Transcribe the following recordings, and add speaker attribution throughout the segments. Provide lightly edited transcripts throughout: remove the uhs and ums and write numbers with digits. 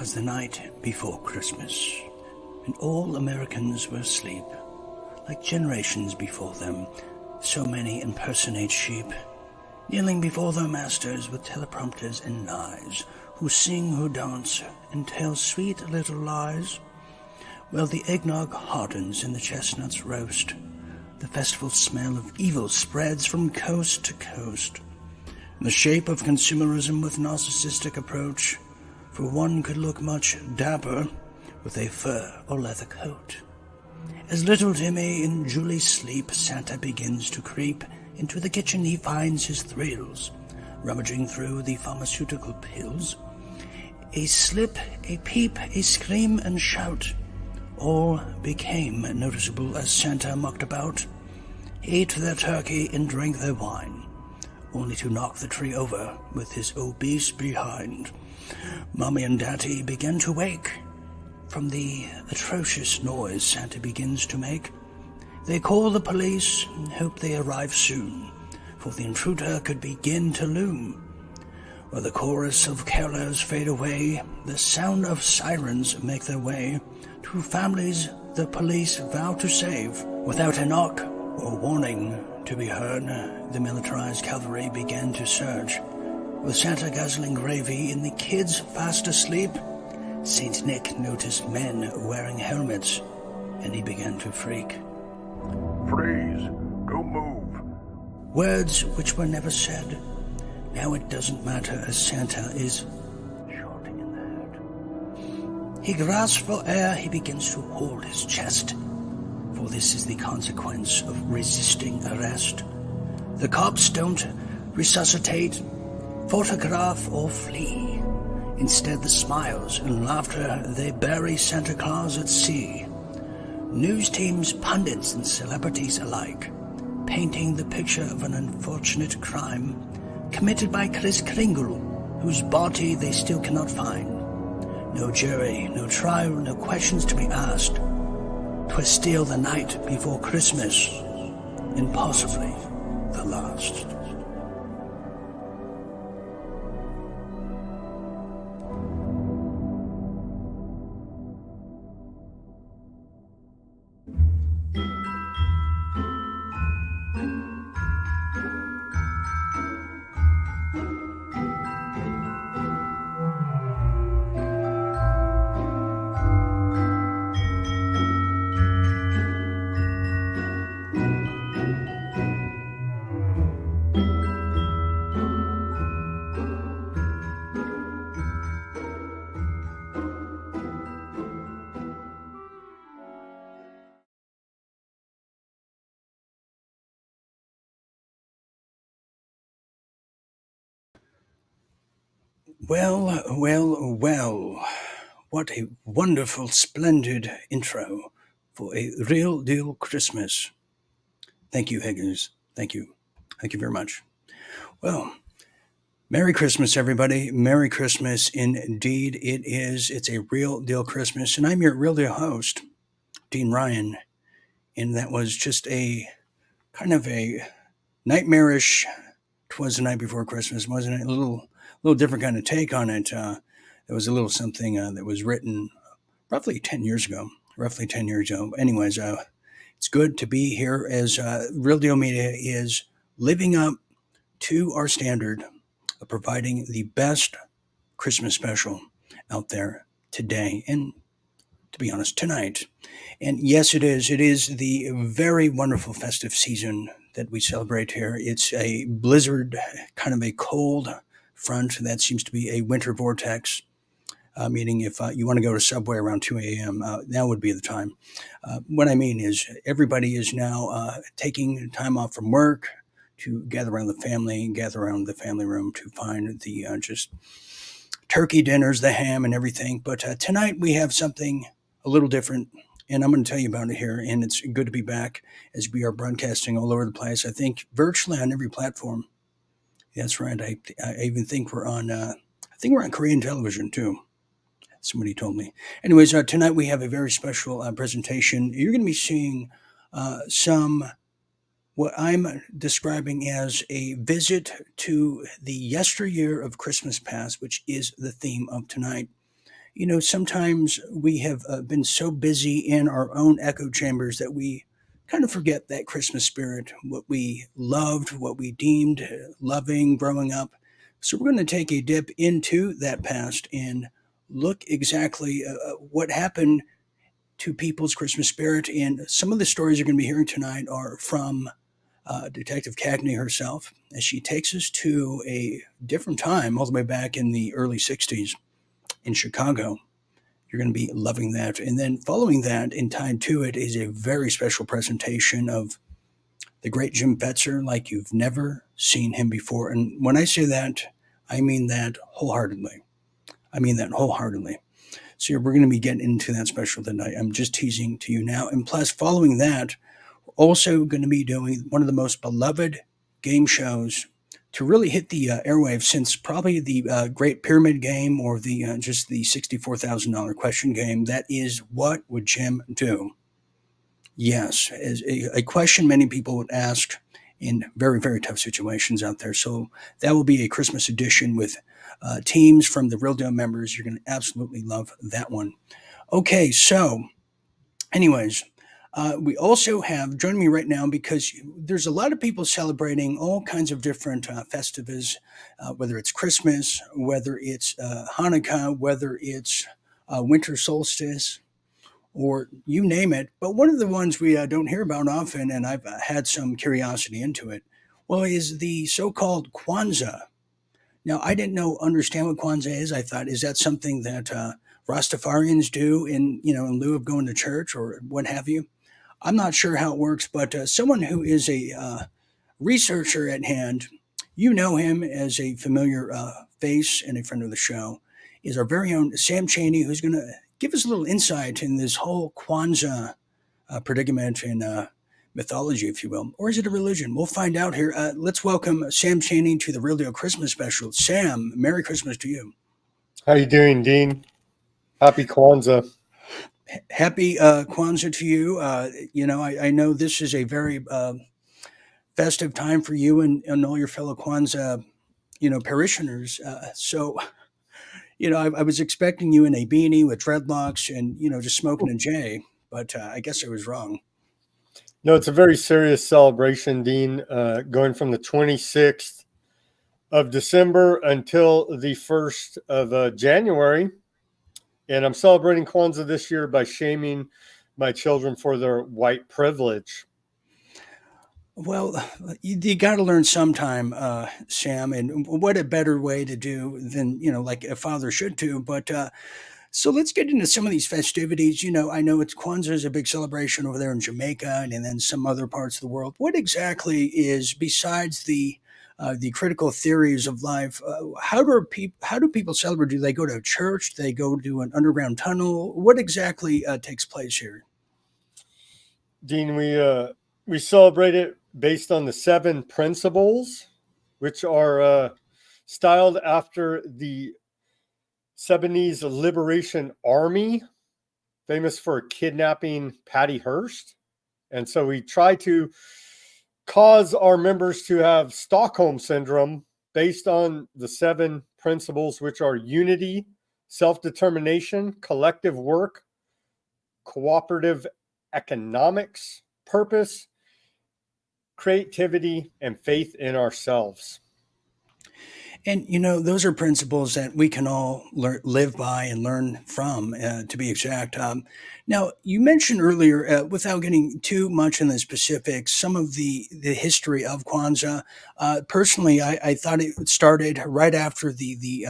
Speaker 1: 'Twas the night before Christmas, and all Americans were asleep. Like generations before them, so many impersonate sheep, kneeling before their masters with teleprompters and knives, who sing, who dance, and tell sweet little lies. Well, the eggnog hardens and the chestnuts roast. The festival smell of evil spreads from coast to coast. In the shape of consumerism with narcissistic approach, for one could look much dapper with a fur or leather coat. As little Timmy in Julie's sleep, Santa begins to creep into the kitchen. He finds his thrills, rummaging through the pharmaceutical pills. A slip, a peep, a scream and shout, all became noticeable as Santa mucked about. He ate their turkey and drank their wine, only to knock the tree over with his obese behind. Mommy and Daddy began to wake from the atrocious noise Santa begins to make. They call the police and hope they arrive soon, for the intruder could begin to loom. While the chorus of carolers fade away, the sound of sirens make their way to families the police vow to save. Without a knock or warning to be heard, the militarized cavalry began to surge. With Santa guzzling gravy and the kids fast asleep, Saint Nick noticed men wearing helmets, and he began to freak.
Speaker 2: Freeze! Don't move!
Speaker 1: Words which were never said. Now it doesn't matter as Santa is shot in the head. He grasps for air, he begins to hold his chest, for this is the consequence of resisting arrest. The cops don't resuscitate, photograph or flee. Instead, the smiles and laughter, they bury Santa Claus at sea. News teams, pundits, and celebrities alike, painting the picture of an unfortunate crime committed by Kris Kringle, whose body they still cannot find. No jury, no trial, no questions to be asked. 'Twas still the night before Christmas, and possibly the last. Well, well, well. What a wonderful, splendid intro for a real deal Christmas. Thank you, Higgins. Thank you. Thank you very much. Well, Merry Christmas, everybody. Merry Christmas indeed it is. It's a real deal Christmas. And I'm your real deal host, Dean Ryan. And that was just a kind of a nightmarish, 'twas the night before Christmas, wasn't it? A little different kind of take on it. There was a little something that was written roughly 10 years ago. Anyways, it's good to be here as Real Deal Media is living up to our standard of providing the best Christmas special out there today, and to be honest, tonight. And yes, it is. It is the very wonderful festive season that we celebrate here. It's a blizzard, kind of a cold front that seems to be a winter vortex, meaning if you want to go to Subway around 2 a.m., now would be the time. What I mean is everybody is now taking time off from work to gather around the family room to find the just turkey dinners, the ham and everything. But tonight we have something a little different, and I'm going to tell you about it here, and it's good to be back as we are broadcasting all over the place. I think virtually on every platform. That's right. I even think we're on Korean television too. Somebody told me. Anyways, tonight we have a very special presentation. You're going to be seeing some what I'm describing as a visit to the yesteryear of Christmas past, which is the theme of tonight. sometimes we have been so busy in our own echo chambers that we kind of forget that Christmas spirit, what we loved, what we deemed loving growing up. So we're going to take a dip into that past and look exactly what happened to people's Christmas spirit. And some of the stories you're going to be hearing tonight are from Detective Cagney herself, as she takes us to a different time, all the way back in the early 60s in Chicago. You're going to be loving that. And then following that and tied to it is a very special presentation of the great Jim Fetzer, like you've never seen him before. And when I say that, I mean that wholeheartedly. So we're going to be getting into that special tonight. I'm just teasing to you now. And plus, following that, we're also going to be doing one of the most beloved game shows to really hit the airwaves since probably the Great Pyramid Game or the just the $64,000 question game. That is, what would Jim do? Yes, as a question many people would ask in very, very tough situations out there. So that will be a Christmas edition with teams from the Real Deal members. You're going to absolutely love that one. Okay, so anyways, we also have joining me right now because there's a lot of people celebrating all kinds of different festivals, whether it's Christmas, whether it's Hanukkah, whether it's winter solstice, or you name it. But one of the ones we don't hear about often, and I've had some curiosity into it, well, is the so-called Kwanzaa. Now, I didn't understand what Kwanzaa is. I thought, is that something that Rastafarians do in lieu of going to church or what have you? I'm not sure how it works, but someone who is a researcher at hand, you know him as a familiar face and a friend of the show, is our very own Sam Cheney, who's going to give us a little insight in this whole Kwanzaa predicament and mythology, if you will. Or is it a religion? We'll find out here. Let's welcome Sam Cheney to the Real Deal Christmas special. Sam, Merry Christmas to you.
Speaker 3: How you doing, Dean? Happy Kwanzaa.
Speaker 1: Happy Kwanzaa to you. I know this is a very festive time for you and all your fellow Kwanzaa, parishioners. I was expecting you in a beanie with dreadlocks and, just smoking a J, but I guess I was wrong.
Speaker 3: No, it's a very serious celebration, Dean, going from the 26th of December until the 1st of January. And I'm celebrating Kwanzaa this year by shaming my children for their white privilege.
Speaker 1: Well, you got to learn sometime, Sam, and what a better way to do than, like a father should do. But so let's get into some of these festivities. I know it's Kwanzaa is a big celebration over there in Jamaica and then some other parts of the world. What exactly is, besides the critical theories of life, how do people celebrate? Do they go to a church? Do they go to an underground tunnel? What exactly takes place here?
Speaker 3: Dean, we celebrate it based on the 7 principles, which are styled after the Sudanese Liberation Army, famous for kidnapping Patty Hearst. And so we try to cause our members to have Stockholm syndrome based on the 7 principles, which are unity, self-determination, collective work, cooperative economics, purpose, creativity, and faith in ourselves.
Speaker 1: And, those are principles that we can all live by and learn from, to be exact. Now, you mentioned earlier, without getting too much in the specifics, some of the history of Kwanzaa. Personally, I thought it started right after the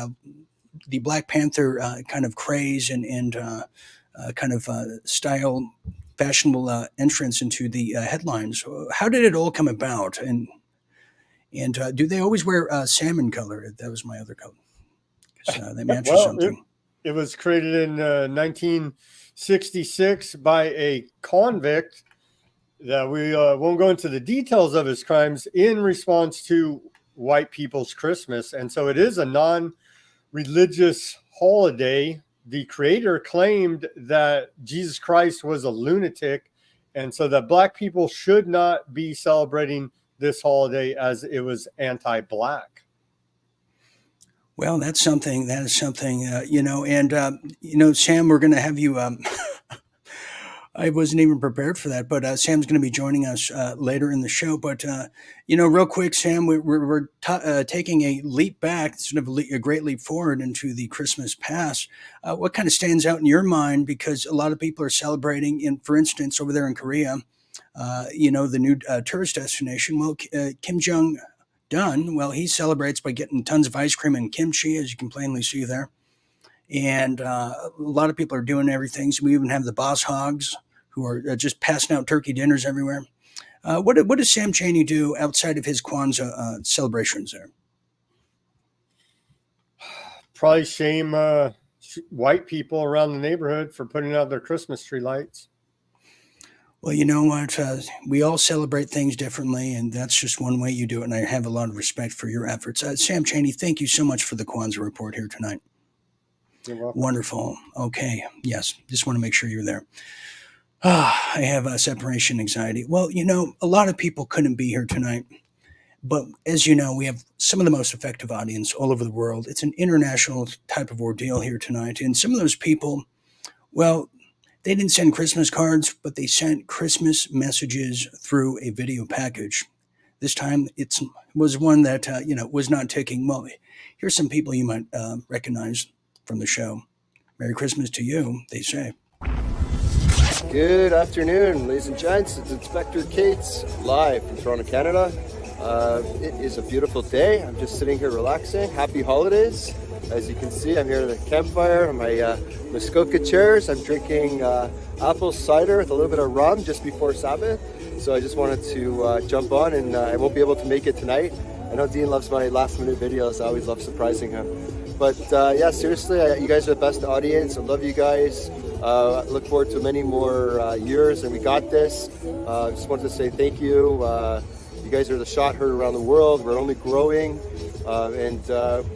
Speaker 1: Black Panther kind of craze and kind of style, fashionable entrance into the headlines. How did it all come about? And do they always wear salmon color? That was my other color. That matches something.
Speaker 3: It was created in 1966 by a convict that we won't go into the details of his crimes in response to white people's Christmas. And so it is a non-religious holiday. The creator claimed that Jesus Christ was a lunatic, and so that Black people should not be celebrating this holiday as it was anti-Black.
Speaker 1: Well, that's something. That is something. Sam, we're going to have you. I wasn't even prepared for that, but Sam's going to be joining us later in the show. But real quick, Sam, we're taking a leap back, sort of a great leap forward into the Christmas past. What kind of stands out in your mind? Because a lot of people are celebrating, for instance, over there in Korea, the new tourist destination. Well, Kim Jong Un, well, he celebrates by getting tons of ice cream and kimchi, as you can plainly see there. And a lot of people are doing everything. So we even have the boss hogs who are just passing out turkey dinners everywhere. What does Sam Cheney do outside of his Kwanzaa celebrations there?
Speaker 3: Probably shame white people around the neighborhood for putting out their Christmas tree lights.
Speaker 1: Well, you know what? We all celebrate things differently, and that's just one way you do it. And I have a lot of respect for your efforts. Sam Cheney, thank you so much for the Kwanzaa report here tonight.
Speaker 3: You're welcome.
Speaker 1: Wonderful. Okay. Yes. Just want to make sure you're there. I have separation anxiety. Well, a lot of people couldn't be here tonight. But as you know, we have some of the most effective audience all over the world. It's an international type of ordeal here tonight. And some of those people, well, they didn't send Christmas cards, but they sent Christmas messages through a video package. This time it was one that, was not ticking. Well, here's some people you might recognize from the show. Merry Christmas to you, they say.
Speaker 4: Good afternoon, ladies and gents. It's Inspector Cates, live from Toronto, Canada. It is a beautiful day. I'm just sitting here relaxing. Happy holidays. As you can see, I'm here at the campfire on my Muskoka chairs. I'm drinking apple cider with a little bit of rum just before Sabbath. So I just wanted to jump on, and I won't be able to make it tonight. I know Dean loves my last minute videos. I always love surprising him. But yeah, seriously, you guys are the best audience. I love you guys. I look forward to many more years, and we got this. I just wanted to say thank you. You guys are the shot heard around the world. We're only growing, and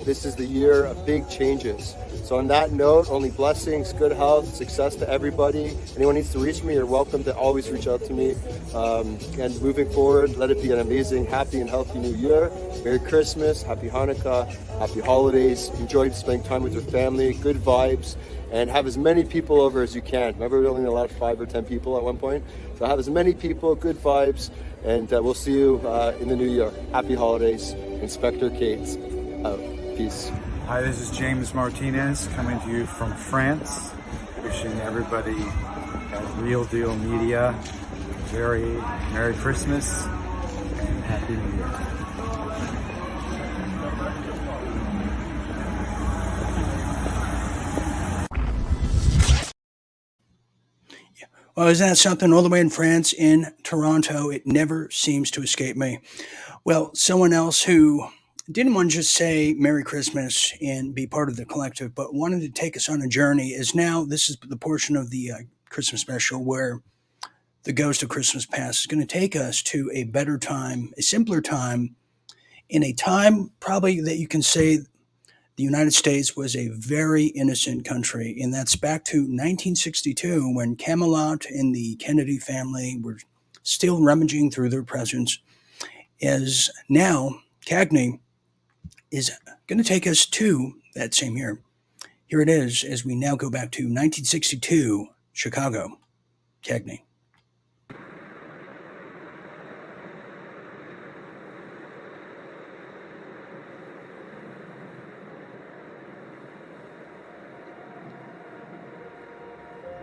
Speaker 4: this is the year of big changes. So on that note, only blessings, good health, success to everybody. Anyone needs to reach me, you're welcome to always reach out to me. And moving forward, let it be an amazing, happy and healthy new year. Merry Christmas, Happy Hanukkah, Happy Holidays. Enjoy spending time with your family, good vibes, and have as many people over as you can. Remember, we only allowed 5 or 10 people at one point. So have as many people, good vibes, and we'll see you in the new year. Happy holidays. Inspector Cates out. Peace.
Speaker 5: Hi, this is James Martinez coming to you from France. Wishing everybody at Real Deal Media very Merry Christmas and Happy New Year.
Speaker 1: Well, isn't that something? All the way in France, in Toronto, it never seems to escape me. Well, someone else who didn't want to just say Merry Christmas and be part of the collective, but wanted to take us on a journey is now, this is the portion of the Christmas special where the Ghost of Christmas Past is going to take us to a better time, a simpler time, in a time probably that you can say the United States was a very innocent country, and that's back to 1962 when Camelot and the Kennedy family were still rummaging through their presents. As now, Cagney is going to take us to that same year. Here it is as we now go back to 1962, Chicago. Cagney.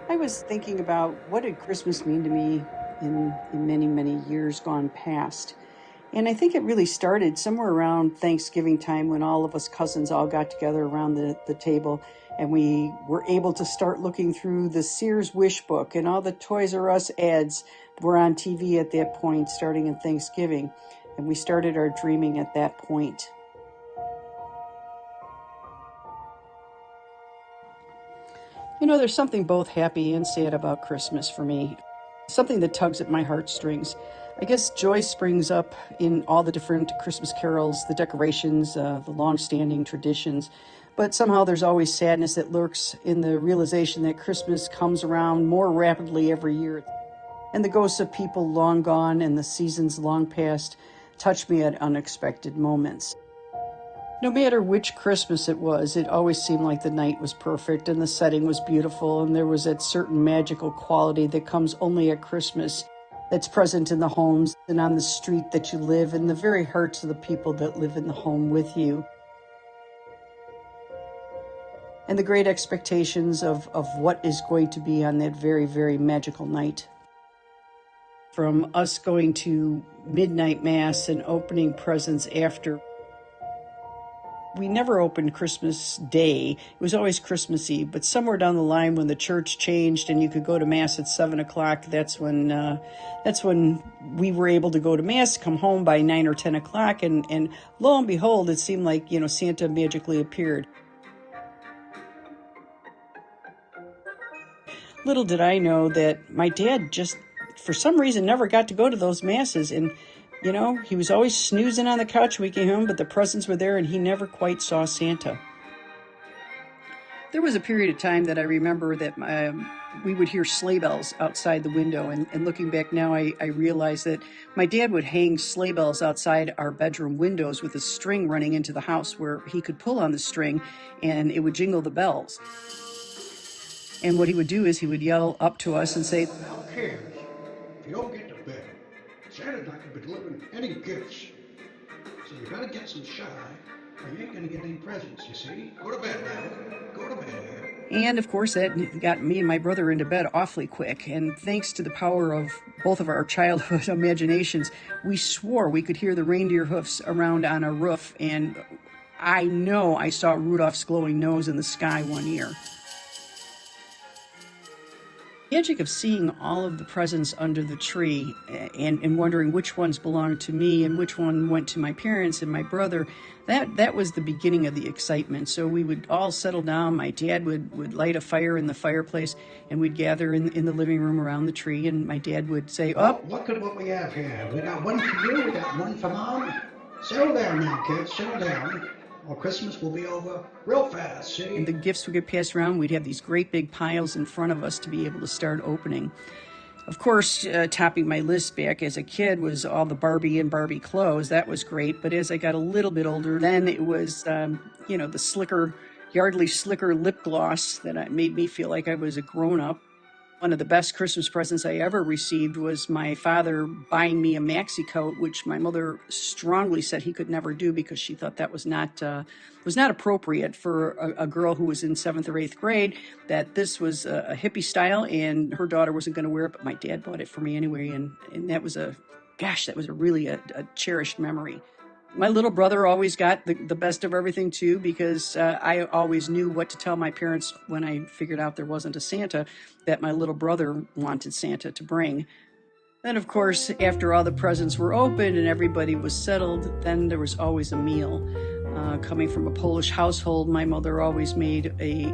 Speaker 6: I was thinking about what did Christmas mean to me in many, many years gone past. And I think it really started somewhere around Thanksgiving time when all of us cousins all got together around the table and we were able to start looking through the Sears Wish Book, and all the Toys R Us ads were on TV at that point, starting in Thanksgiving. And we started our dreaming at that point. You know, there's something both happy and sad about Christmas for me. Something that tugs at my heartstrings. I guess joy springs up in all the different Christmas carols, the decorations, the long-standing traditions. But somehow there's always sadness that lurks in the realization that Christmas comes around more rapidly every year. And the ghosts of people long gone and the seasons long past touch me at unexpected moments. No matter which Christmas it was, it always seemed like the night was perfect and the setting was beautiful, and there was that certain magical quality that comes only at Christmas, that's present in the homes and on the street that you live, in the very hearts of the people that live in the home with you. And the great expectations of what is going to be on that very, very magical night. From us going to midnight mass and opening presents after. We never opened Christmas Day. It was always Christmas Eve. But somewhere down the line, when the church changed and you could go to mass at 7 o'clock, that's when we were able to go to mass, come home by 9 or 10 o'clock, and lo and behold, it seemed like Santa magically appeared. Little did I know that my dad just, for some reason, never got to go to those masses, and he was always snoozing on the couch when we came home, but the presents were there and he never quite saw Santa. There was a period of time that I remember that we would hear sleigh bells outside the window, and looking back now, I realize that my dad would hang sleigh bells outside our bedroom windows with a string running into the house where he could pull on the string and it would jingle the bells. And what he would do is he would yell up to us and say,
Speaker 7: "Now kids, if you don't get to bed, Santa's not going to be delivering any gifts. So you better get some shut eye, or you ain't going to get any presents, you see? Go to bed now. Go to bed here."
Speaker 6: And of course, that got me and my brother into bed awfully quick. And thanks to the power of both of our childhood imaginations, we swore we could hear the reindeer hoofs around on a roof. And I know I saw Rudolph's glowing nose in the sky one year. The magic of seeing all of the presents under the tree and wondering which ones belonged to me and which one went to my parents and my brother, that was the beginning of the excitement. So we would all settle down. My dad would light a fire in the fireplace, and we'd gather in the living room around the tree, and my dad would say,
Speaker 7: "Oh, look at what we have here. We got one for you, we got one for Mom. Settle down now, kids, settle down. Well, Christmas will be over real fast, see?"
Speaker 6: And the gifts would get passed around. We'd have these great big piles in front of us to be able to start opening. Of course, topping my list back as a kid was all the Barbie and Barbie clothes. That was great. But as I got a little bit older, then it was, the slicker, Yardley Slicker lip gloss that made me feel like I was a grown-up. One of the best Christmas presents I ever received was my father buying me a maxi coat, which my mother strongly said he could never do because she thought that was not appropriate for a girl who was in 7th or 8th grade, that this was a hippie style and her daughter wasn't going to wear it, but my dad bought it for me anyway, and that was a really a cherished memory. My little brother always got the best of everything, too, because I always knew what to tell my parents when I figured out there wasn't a Santa, that my little brother wanted Santa to bring. Then, of course, after all the presents were opened and everybody was settled, then there was always a meal. Coming from a Polish household, my mother always made a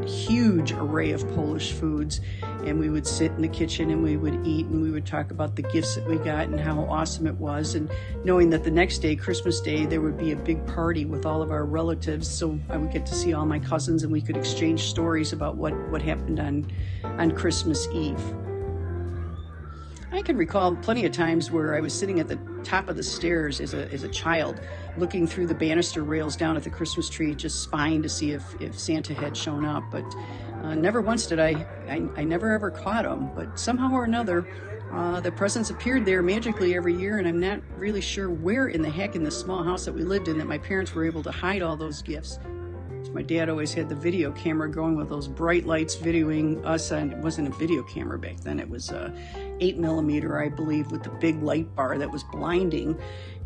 Speaker 6: huge array of Polish foods, and we would sit in the kitchen and we would eat and we would talk about the gifts that we got and how awesome it was, and knowing that the next day, Christmas Day, there would be a big party with all of our relatives, so I would get to see all my cousins and we could exchange stories about what happened on Christmas Eve. I can recall plenty of times where I was sitting at the top of the stairs as a child, looking through the banister rails down at the Christmas tree, just spying to see if Santa had shown up. But never once did I never ever caught him. But somehow or another, the presents appeared there magically every year, and I'm not really sure where in the heck in the small house that we lived in that my parents were able to hide all those gifts. My dad always had the video camera going with those bright lights videoing us, and it wasn't a video camera back then. It was a 8mm, I believe, with the big light bar that was blinding,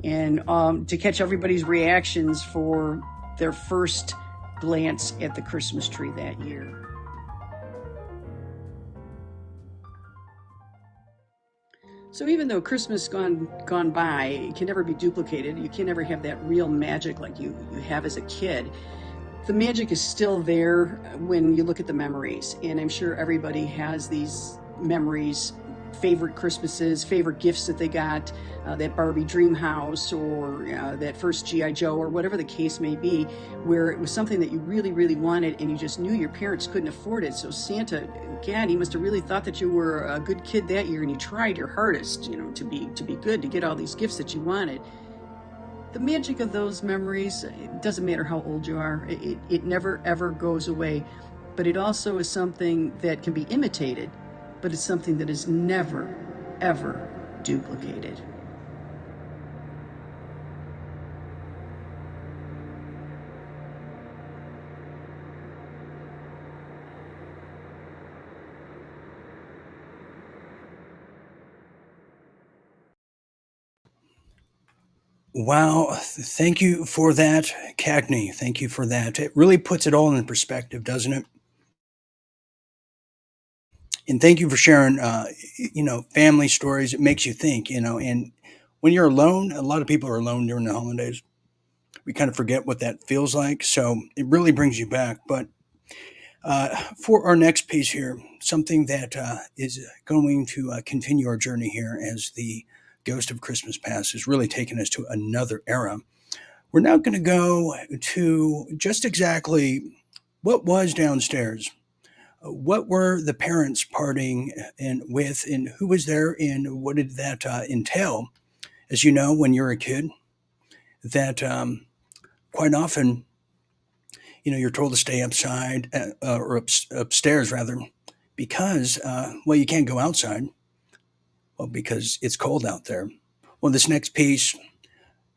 Speaker 6: and to catch everybody's reactions for their first glance at the Christmas tree that year. So even though Christmas gone by, it can never be duplicated. You can never have that real magic like you have as a kid. The magic is still there when you look at the memories, and I'm sure everybody has these memories, favorite Christmases, favorite gifts that they got, that Barbie dream house or that first G.I. Joe or whatever the case may be, where it was something that you really, really wanted and you just knew your parents couldn't afford it. So Santa, God, he must have really thought that you were a good kid that year and you tried your hardest, to be good, to get all these gifts that you wanted. The magic of those memories, it doesn't matter how old you are, it never ever goes away. But it also is something that can be imitated, but it's something that is never, ever duplicated.
Speaker 1: Wow, thank you for that, Cagney. Thank you for that. It really puts it all in perspective, doesn't it? And thank you for sharing, family stories. It makes you think, and when you're alone, a lot of people are alone during the holidays. We kind of forget what that feels like. So it really brings you back. But for our next piece here, something that is going to continue our journey here as the Ghost of Christmas Past is really taking us to another era. We're now going to go to just exactly what was downstairs. What were the parents partying and with, and who was there, and what did that entail? As you know, when you're a kid, that quite often, you're told to stay upstairs rather, because you can't go outside. Well, because it's cold out there. Well, this next piece,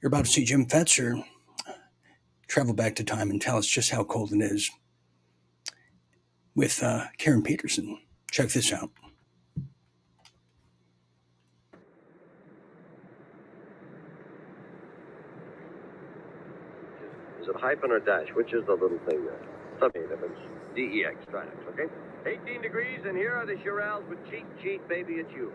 Speaker 1: you're about to see Jim Fetzer travel back to time and tell us just how cold it is with Karen Petersen. Check this out.
Speaker 8: Is it hyphen or dash? Which is the little thing there? Something if it's DEX, Trinex, okay? 18 degrees, and here are the Chirals with cheat, cheat, baby, it's you.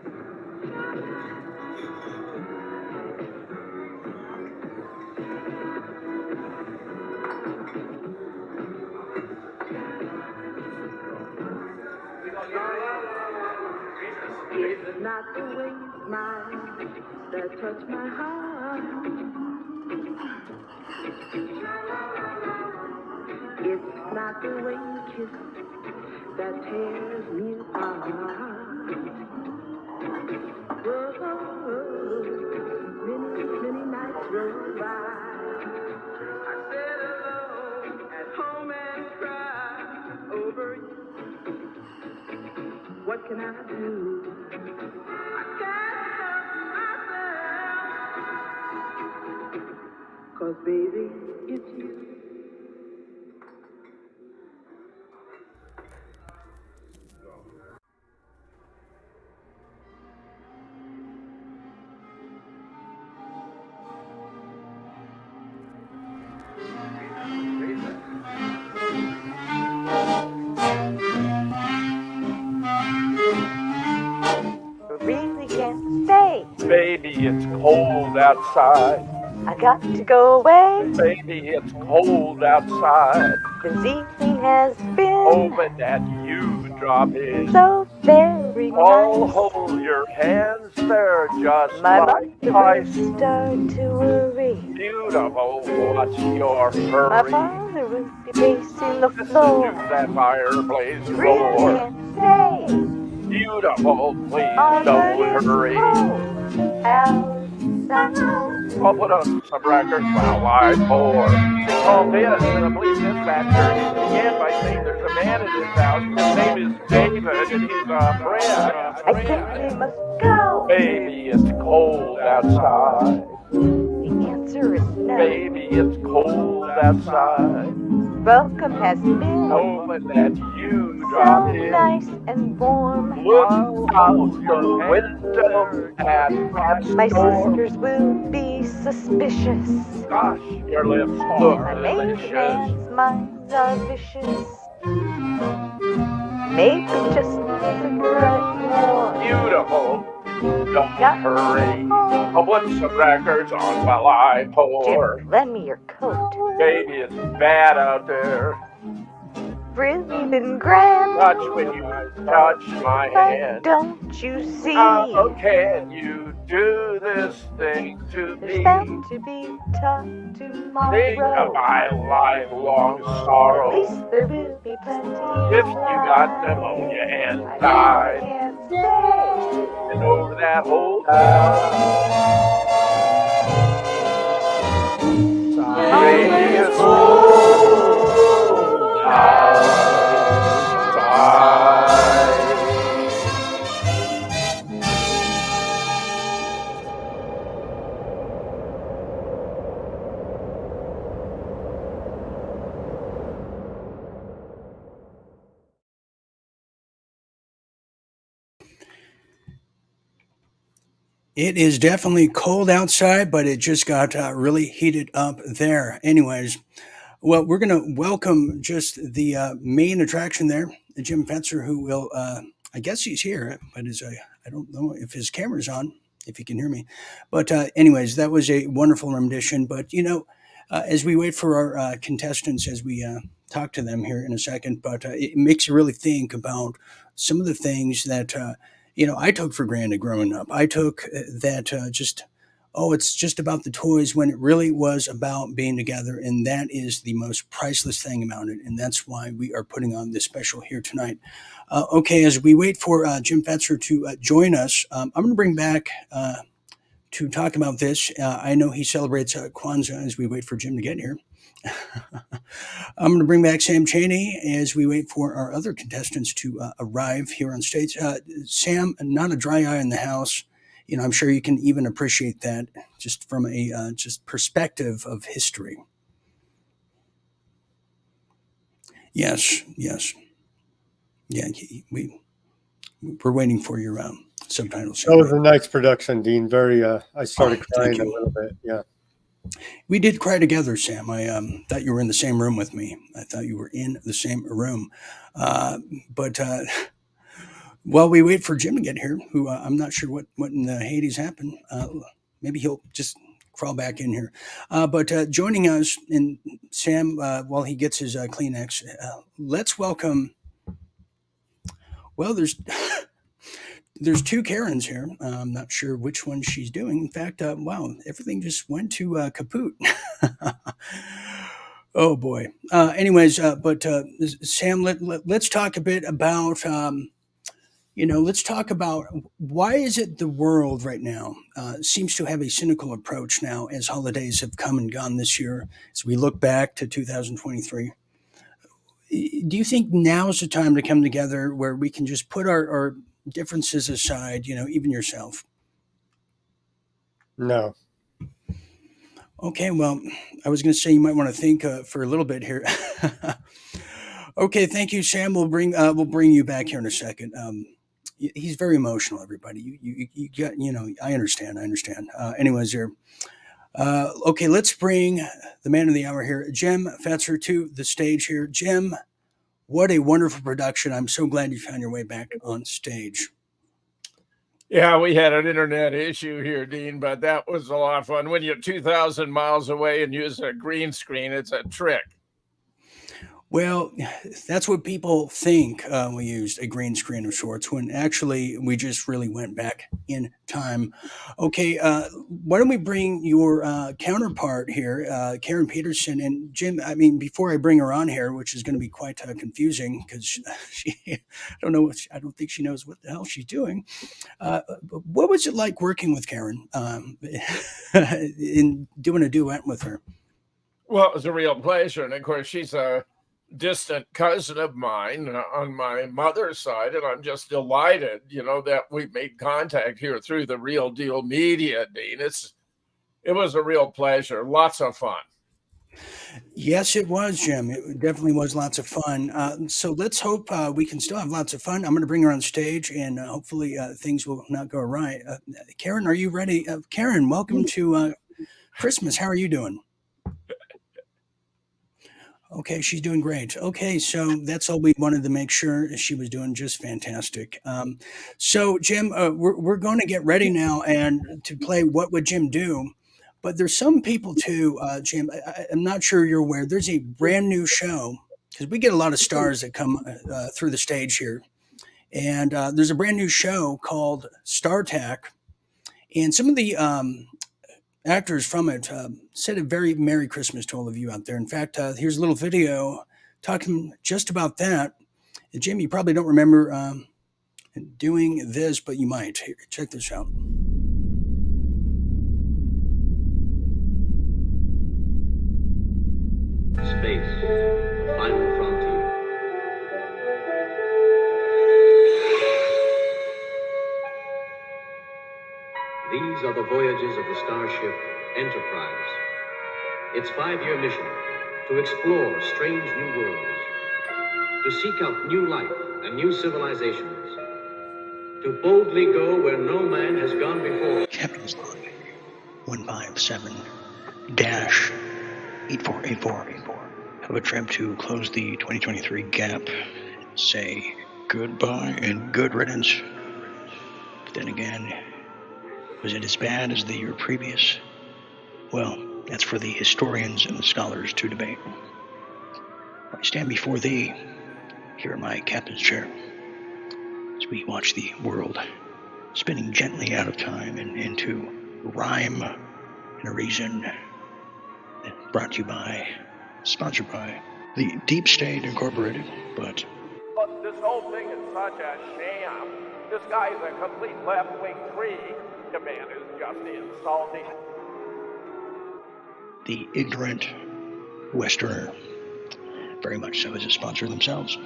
Speaker 9: It's not the way you smile that touch my heart. It's not the way you kiss that tears me apart. Many nights roll by. I sit alone at home and cry over you. What can I do? I can't help myself. 'Cause baby, it's you.
Speaker 10: Really can't stay.
Speaker 2: Baby, it's cold outside.
Speaker 10: I got to go away.
Speaker 2: Baby, it's cold outside.
Speaker 10: This evening has been
Speaker 2: Hoping that you drop in.
Speaker 10: so very
Speaker 2: I'll
Speaker 10: nice.
Speaker 2: hold your hands, they're just
Speaker 10: My
Speaker 2: like
Speaker 10: mother
Speaker 2: ice.
Speaker 10: will start to worry.
Speaker 2: Beautiful, what's your
Speaker 10: My
Speaker 2: hurry?
Speaker 10: father will be pacing the
Speaker 2: Listen to
Speaker 10: floor.
Speaker 2: that fireplace
Speaker 10: Really
Speaker 2: roar.
Speaker 10: can't stay.
Speaker 2: Beautiful, please
Speaker 10: Our
Speaker 2: don't
Speaker 10: it's
Speaker 2: hurry.
Speaker 10: cold outside.
Speaker 2: I'll put up some records while I pour. They call this the police dispatcher. He began by saying there's a man in this house. His name is David, and he's a friend.
Speaker 10: I think we must go.
Speaker 2: Baby, it's cold outside.
Speaker 10: The answer is no.
Speaker 2: Baby, it's cold outside.
Speaker 10: Welcome has been
Speaker 2: Hoping that you
Speaker 10: so
Speaker 2: drop in.
Speaker 10: nice and warm.
Speaker 2: Look out your window at that
Speaker 10: My
Speaker 2: storm.
Speaker 10: sisters will be suspicious.
Speaker 2: Gosh, your lips look
Speaker 10: My
Speaker 2: delicious.
Speaker 10: man's minds are vicious. Maybe just a cigarette more.
Speaker 2: Beautiful, don't
Speaker 10: Got
Speaker 2: hurry.
Speaker 10: home.
Speaker 2: I'll put some records on while I pour.
Speaker 10: Jim, lend me your coat.
Speaker 2: Baby, it's bad out there.
Speaker 10: Really been grand.
Speaker 2: Touch when you touch my
Speaker 10: But
Speaker 2: hand.
Speaker 10: don't you see?
Speaker 2: How can you do this thing to
Speaker 10: There's
Speaker 2: me?
Speaker 10: bound to be tough
Speaker 2: Think of
Speaker 10: tomorrow.
Speaker 2: my lifelong
Speaker 10: At
Speaker 2: sorrow.
Speaker 10: least there will be plenty.
Speaker 2: If you got pneumonia and
Speaker 10: I
Speaker 2: died,
Speaker 10: can't stay.
Speaker 2: and over that whole town. Someday it's cold outside.
Speaker 1: It is definitely cold outside, but it just got really heated up there. Anyways, well, we're going to welcome just the main attraction there, Jim Fetzer, who will, I guess he's here, but I don't know if his camera's on, if he can hear me. But, anyways, that was a wonderful rendition. But, as we wait for our contestants, as we talk to them here in a second, but it makes you really think about some of the things that, I took for granted growing up. I took that it's just about the toys when it really was about being together. And that is the most priceless thing about it. And that's why we are putting on this special here tonight. Okay, as we wait for Jim Fetzer to join us, I'm going to bring back to talk about this. I know he celebrates Kwanzaa as we wait for Jim to get here. I'm going to bring back Sam Cheney as we wait for our other contestants to arrive here on stage. Sam, not a dry eye in the house. I'm sure you can even appreciate that just from a just perspective of history. Yes. Yeah, we're waiting for your subtitles.
Speaker 3: That was a nice production, Dean. Very. I started crying a little bit. Yeah.
Speaker 1: We did cry together, Sam. I thought you were in the same room with me. I thought you were in the same room. But while we wait for Jim to get here, who I'm not sure what in the Hades happened. Maybe he'll just crawl back in here. But joining us, and Sam, while he gets his Kleenex, let's welcome. Well, there's two Karens here. I'm not sure which one she's doing. In fact, wow, everything just went to kaput. Oh boy. Anyways, but Sam, let's talk a bit about. Let's talk about why is it the world right now seems to have a cynical approach now as holidays have come and gone this year. As we look back to 2023, do you think now is the time to come together where we can just put our differences aside? Even yourself.
Speaker 3: No.
Speaker 1: Okay, well, I was going to say you might want to think for a little bit here. Okay, thank you, Sam. We'll bring you back here in a second. He's very emotional, everybody. You got, I understand. Anyways, here. Okay, let's bring the man of the hour here, Jim Fetzer, to the stage here. Jim, what a wonderful production. I'm so glad you found your way back on stage.
Speaker 2: Yeah, we had an internet issue here, Dean, but that was a lot of fun. When you're 2,000 miles away and use a green screen, it's a trick.
Speaker 1: Well, that's what people think we used a green screen of sorts, when actually we just really went back in time. Okay, why don't we bring your counterpart here, Karen Petersen. And Jim, I mean, before I bring her on here, which is going to be quite confusing because I don't think she knows what the hell she's doing. What was it like working with Karen in doing a duet with her?
Speaker 2: Well, it was a real pleasure. And of course, she's a distant cousin of mine on my mother's side, and I'm just delighted, that we made contact here through the Real Deal Media, Dean. It was a real pleasure, lots of fun.
Speaker 1: Yes, it was, Jim. It definitely was lots of fun. So let's hope we can still have lots of fun. I'm going to bring her on stage, and hopefully things will not go awry. Karen, are you ready? Karen, welcome to Christmas. How are you doing? Okay, she's doing great. Okay, so that's all we wanted to make sure she was doing just fantastic. So, Jim, we're going to get ready now and to play What Would Jim Do? But there's some people too, Jim, I'm not sure you're aware, there's a brand new show, because we get a lot of stars that come through the stage here. And there's a brand new show called StarTac. And some of the actors from it said a very Merry Christmas to all of you out there. In fact, here's a little video talking just about that. And Jim, you probably don't remember doing this, but you might. Here, check this out.
Speaker 8: space, the final frontier. These are the voyages of the starship Enterprise. Its 5-year mission, to explore strange new worlds, to seek out new life and new civilizations, to boldly go where no man has gone before.
Speaker 1: Captain's log 157-8484. Have a trim to close the 2023 gap. Say goodbye and good riddance. But then again, was it as bad as the year previous? Well, that's for the historians and the scholars to debate. I stand before thee, here in my captain's chair, as we watch the world spinning gently out of time and into rhyme and a reason. Brought to you by, sponsored by, the Deep State Incorporated, but
Speaker 2: This whole thing is such a sham. This guy is a complete left-wing freak. The man is just insulting.
Speaker 1: the ignorant Westerner, very much so, as a sponsor themselves.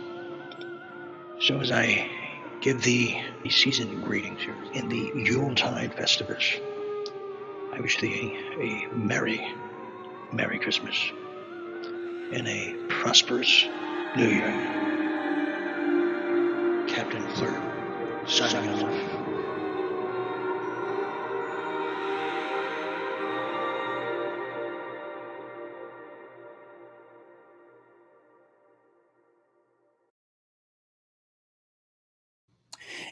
Speaker 1: So as I give thee the seasoned greetings here in the Yuletide Festivus, I wish thee a merry, merry Christmas and a prosperous New Year. Captain Flirt, signing off.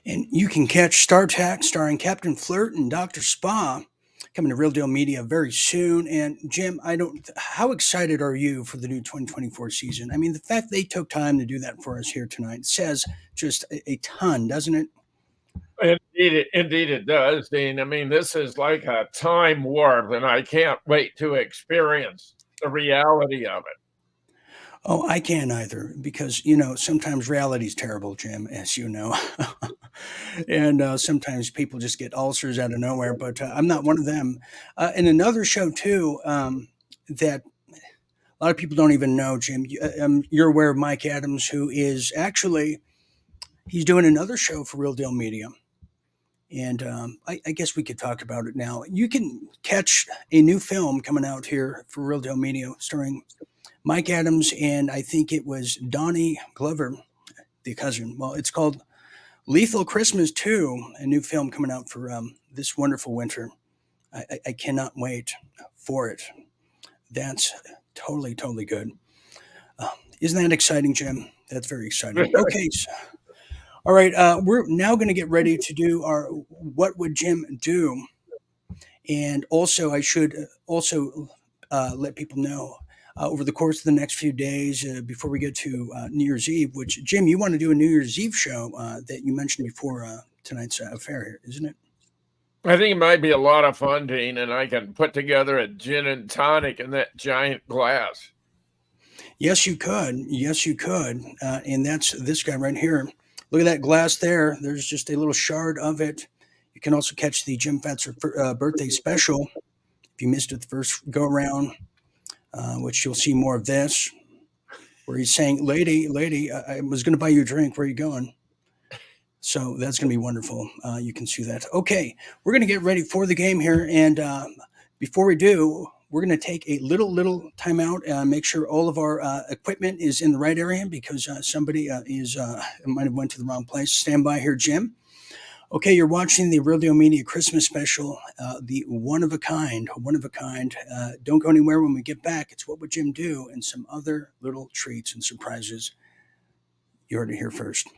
Speaker 1: And you can catch StarTAC starring Captain Flirt and Dr. Spa coming to Real Deal Media very soon. And Jim, how excited are you for the new 2024 season? I mean, the fact they took time to do that for us here tonight says just a ton, doesn't it?
Speaker 2: Indeed it does, Dean. I mean, this is like a time warp, and I can't wait to experience the reality of it.
Speaker 1: Oh, I can't either, because, sometimes reality is terrible, Jim, as you know. And sometimes people just get ulcers out of nowhere, but I'm not one of them. And another show, too, that a lot of people don't even know, Jim. You're aware of Mike Adams, who is actually, he's doing another show for Real Deal Media. And I guess we could talk about it now. You can catch a new film coming out here for Real Deal Media starring Mike Adams, and I think it was Donnie Glover, the cousin. Well, it's called Lethal Christmas 2, a new film coming out for this wonderful winter. I cannot wait for it. That's totally, totally good. Isn't that exciting, Jim? That's very exciting. Okay. All right. We're now going to get ready to do our What Would Jim Do? And also, I should also let people know over the course of the next few days before we get to New Year's Eve, which, Jim, you want to do a New Year's Eve show that you mentioned before tonight's affair here, isn't it?
Speaker 2: I think it might be a lot of fun, Dean, and I can put together a gin and tonic in that giant glass.
Speaker 1: Yes, you could. Yes, you could. And that's this guy right here. Look at that glass there. There's just a little shard of it. You can also catch the Jim Fetzer birthday special if you missed it the first go around. Which you'll see more of this, where he's saying, lady, I was going to buy you a drink. Where are you going? So that's going to be wonderful. You can see that. Okay, we're going to get ready for the game here. And before we do, we're going to take a little time out and make sure all of our equipment is in the right area, because somebody might have went to the wrong place. Stand by here, Jim. Okay, you're watching the Real Deal Media Christmas special, the one of a kind. Don't go anywhere. When we get back, it's What Would Jim Do? And some other little treats and surprises. You heard it here first.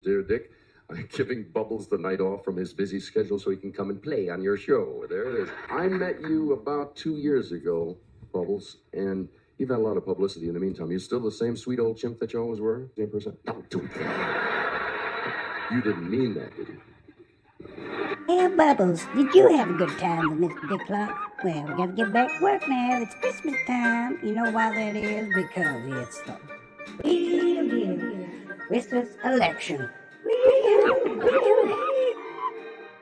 Speaker 11: Dear Dick, I'm giving Bubbles the night off from his busy schedule so he can come and play on your show. There it is. I met you about 2 years ago, Bubbles, and you've had a lot of publicity in the meantime. You still the same sweet old chimp that you always were? Same person? Don't do that. You didn't mean that, did you?
Speaker 12: Hey, Bubbles, did you have a good time with Mr. Dick Clark? Well, we gotta get back to work now. It's Christmas time. You know why that is? Because it's the real deal Christmas election.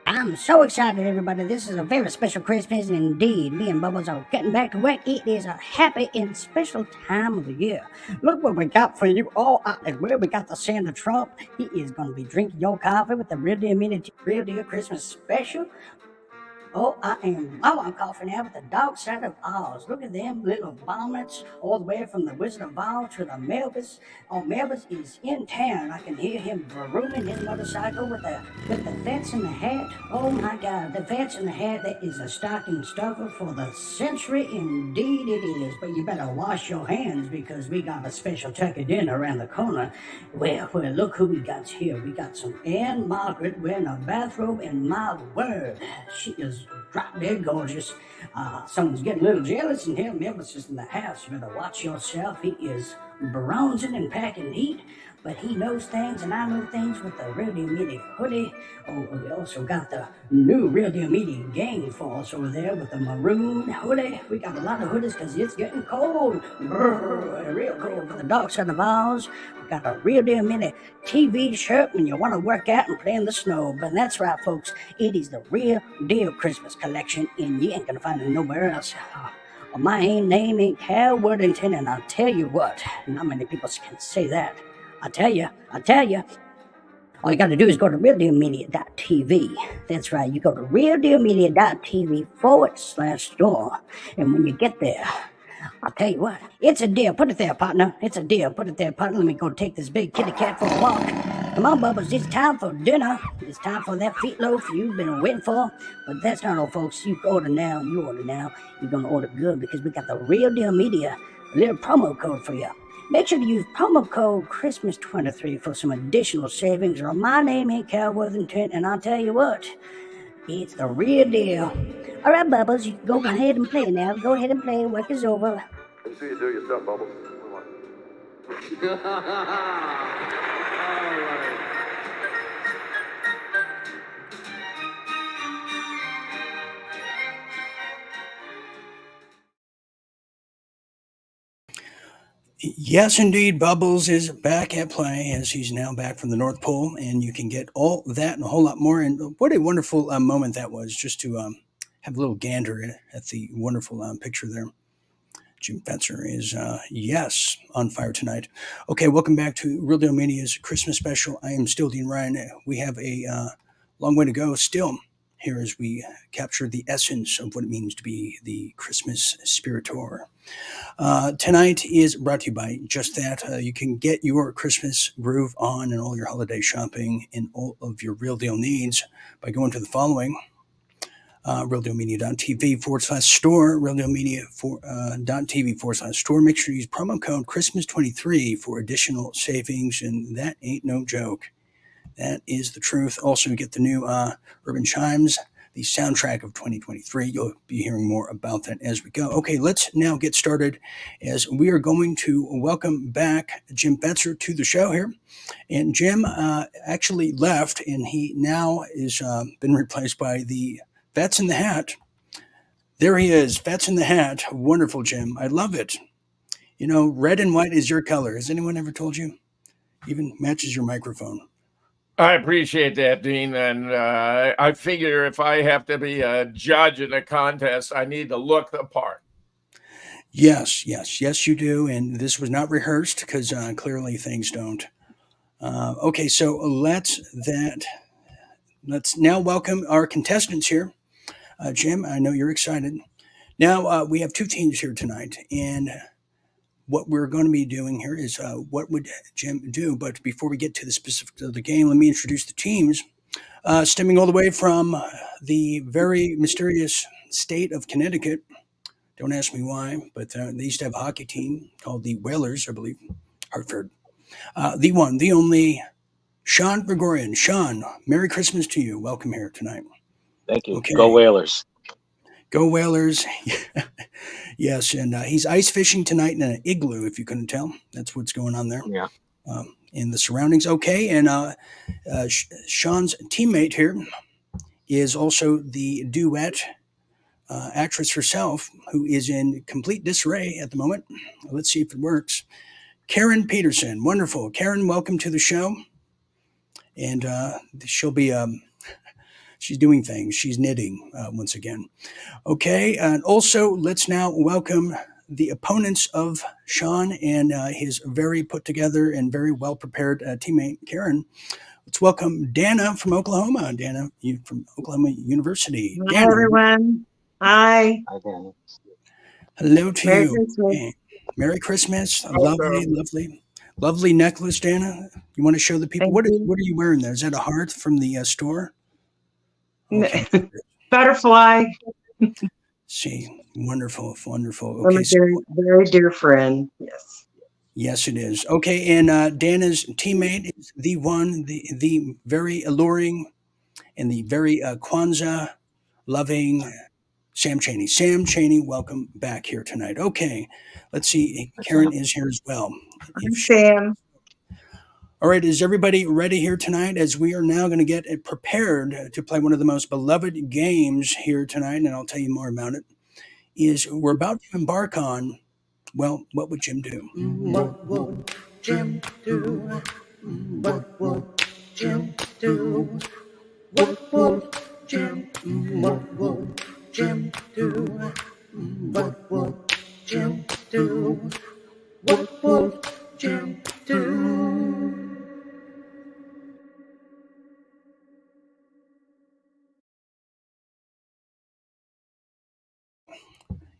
Speaker 12: I'm so excited, everybody. This is a very special Christmas, and indeed, me and Bubbles are getting back to work. It is a happy and special time of the year. Look what we got for you all out there. Well, we got the Santa Trump. He is going to be drinking your coffee with the Real Deal Christmas special. Oh, I'm coughing out with the dark side of Oz. Look at them little bonnets all the way from the Wizard of Oz to the Melvis. Oh, Melvis is in town. I can hear him rooming his motorcycle with the Fetzer in the hat. Oh my God, the Fetzer in the hat, that is a stocking stuffer for the century. Indeed it is. But you better wash your hands because we got a special turkey dinner around the corner. Well, look who we got here. We got some Anne Margaret wearing a bathrobe, and my word, she is drop dead gorgeous. Someone's getting a little jealous, and here Melvis is in the house. You better watch yourself. He is bronzing and packing heat, but he knows things, and I know things with the Real Deal Media hoodie. Oh, we also got the new Real Deal Media gang force over there with the maroon hoodie. We got a lot of hoodies because it's getting cold. Brrr, real cold for the dark side of Oz. We got a Real Deal Media TV shirt when you want to work out and play in the snow. But that's right, folks. It is the Real Deal Christmas collection, and you ain't going to find it nowhere else. My name ain't Cal Worthington, and I'll tell you what, not many people can say that. I tell you, all you got to do is go to realdealmedia.tv. That's right, you go to realdealmedia.tv/store. And when you get there, I'll tell you what, it's a deal. Put it there, partner. It's a deal. Put it there, partner. Let me go take this big kitty cat for a walk. Come on, Bubbles. It's time for dinner. It's time for that feetloaf you've been waiting for. But that's not all, folks. You order now. You're going to order good because we got the Real Deal Media little promo code for you. Make sure to use promo code Christmas23 for some additional savings. Or my name ain't Cal Worthington, and I'll tell you what, it's the real deal. All right, Bubbles, you can go ahead and play now. Go ahead and play. Work is over.
Speaker 11: Let's see you do your stuff, Bubbles.
Speaker 1: Yes, indeed, Bubbles is back at play as he's now back from the North Pole, and you can get all that and a whole lot more. And what a wonderful moment that was, just to have a little gander at the wonderful picture there. Jim Fetzer is, yes, on fire tonight. Okay, welcome back to Real Deal Media's Christmas special. I am still Dean Ryan. We have a long way to go still here as we capture the essence of what it means to be the Christmas spiritor. Tonight is brought to you by just that. You can get your Christmas groove on and all your holiday shopping and all of your Real Deal needs by going to the following. realdealmedia.tv/store, realdealmedia.tv/store. Make sure you use promo code Christmas23 for additional savings, and that ain't no joke. That is the truth. Also, get the new Urban Chimes, the soundtrack of 2023. You'll be hearing more about that as we go. Okay, let's now get started as we are going to welcome back Jim Fetzer to the show here. And Jim actually left, and he now is been replaced by the Fetz in the Hat. There he is, Fetz in the Hat. Wonderful, Jim. I love it. You know, red and white is your color. Has anyone ever told you? Even matches your microphone.
Speaker 2: I appreciate that, Dean. And I figure if I have to be a judge in a contest, I need to look the part.
Speaker 1: Yes, you do. And this was not rehearsed because clearly things don't. Okay, so let's now welcome our contestants here. Jim, I know you're excited. Now, we have two teams here tonight, and what we're going to be doing here is what would Jim do? But before we get to the specifics of the game, let me introduce the teams. Stemming all the way from the very mysterious state of Connecticut. Don't ask me why, but they used to have a hockey team called the Whalers, I believe, Hartford. The one, the only, Sean Gregorian. Sean, Merry Christmas to you. Welcome here tonight.
Speaker 13: Thank you. Okay. Go Whalers.
Speaker 1: Go Whalers. Yes, and he's ice fishing tonight in an igloo, if you couldn't tell. That's what's going on there.
Speaker 13: Yeah.
Speaker 1: In the surroundings. Okay, and Sean's teammate here is also the duet actress herself, who is in complete disarray at the moment. Let's see if it works. Karen Petersen, wonderful. Karen, welcome to the show. And she'll be, she's doing things. She's knitting once again. Okay, and also let's now welcome the opponents of Sean and his very put together and very well prepared teammate, Karen. Let's welcome Dana from Oklahoma. Dana, you from Oklahoma University.
Speaker 14: Hi,
Speaker 1: Dana,
Speaker 14: everyone. Hi.
Speaker 13: Hi, Danny.
Speaker 1: hello to
Speaker 14: Merry
Speaker 1: you.
Speaker 14: Christmas.
Speaker 1: Okay. Merry Christmas.
Speaker 2: Welcome.
Speaker 1: Lovely necklace, Dana. You want to show the people
Speaker 14: Thank you.
Speaker 1: what are you wearing there? Is that a heart from the store? Okay.
Speaker 14: Butterfly
Speaker 1: See, wonderful.
Speaker 14: from
Speaker 1: Okay,
Speaker 14: a very dear friend. Yes.
Speaker 1: yes, it is. Okay, and Dana's teammate is the one, the very alluring and the very Kwanzaa loving Sam Cheney. Sam Cheney, welcome back here tonight. Okay, let's see. Karen is here as well.
Speaker 14: I'm Sam.
Speaker 1: All right, is everybody ready here tonight? As we are now going to get prepared to play one of the most beloved games here tonight, and I'll tell you more about it, is we're about to embark on, well, what would Jim do?
Speaker 9: What would Jim do? What would Jim do? What would Jim? What would Jim do? What would Jim do? What would Jim do?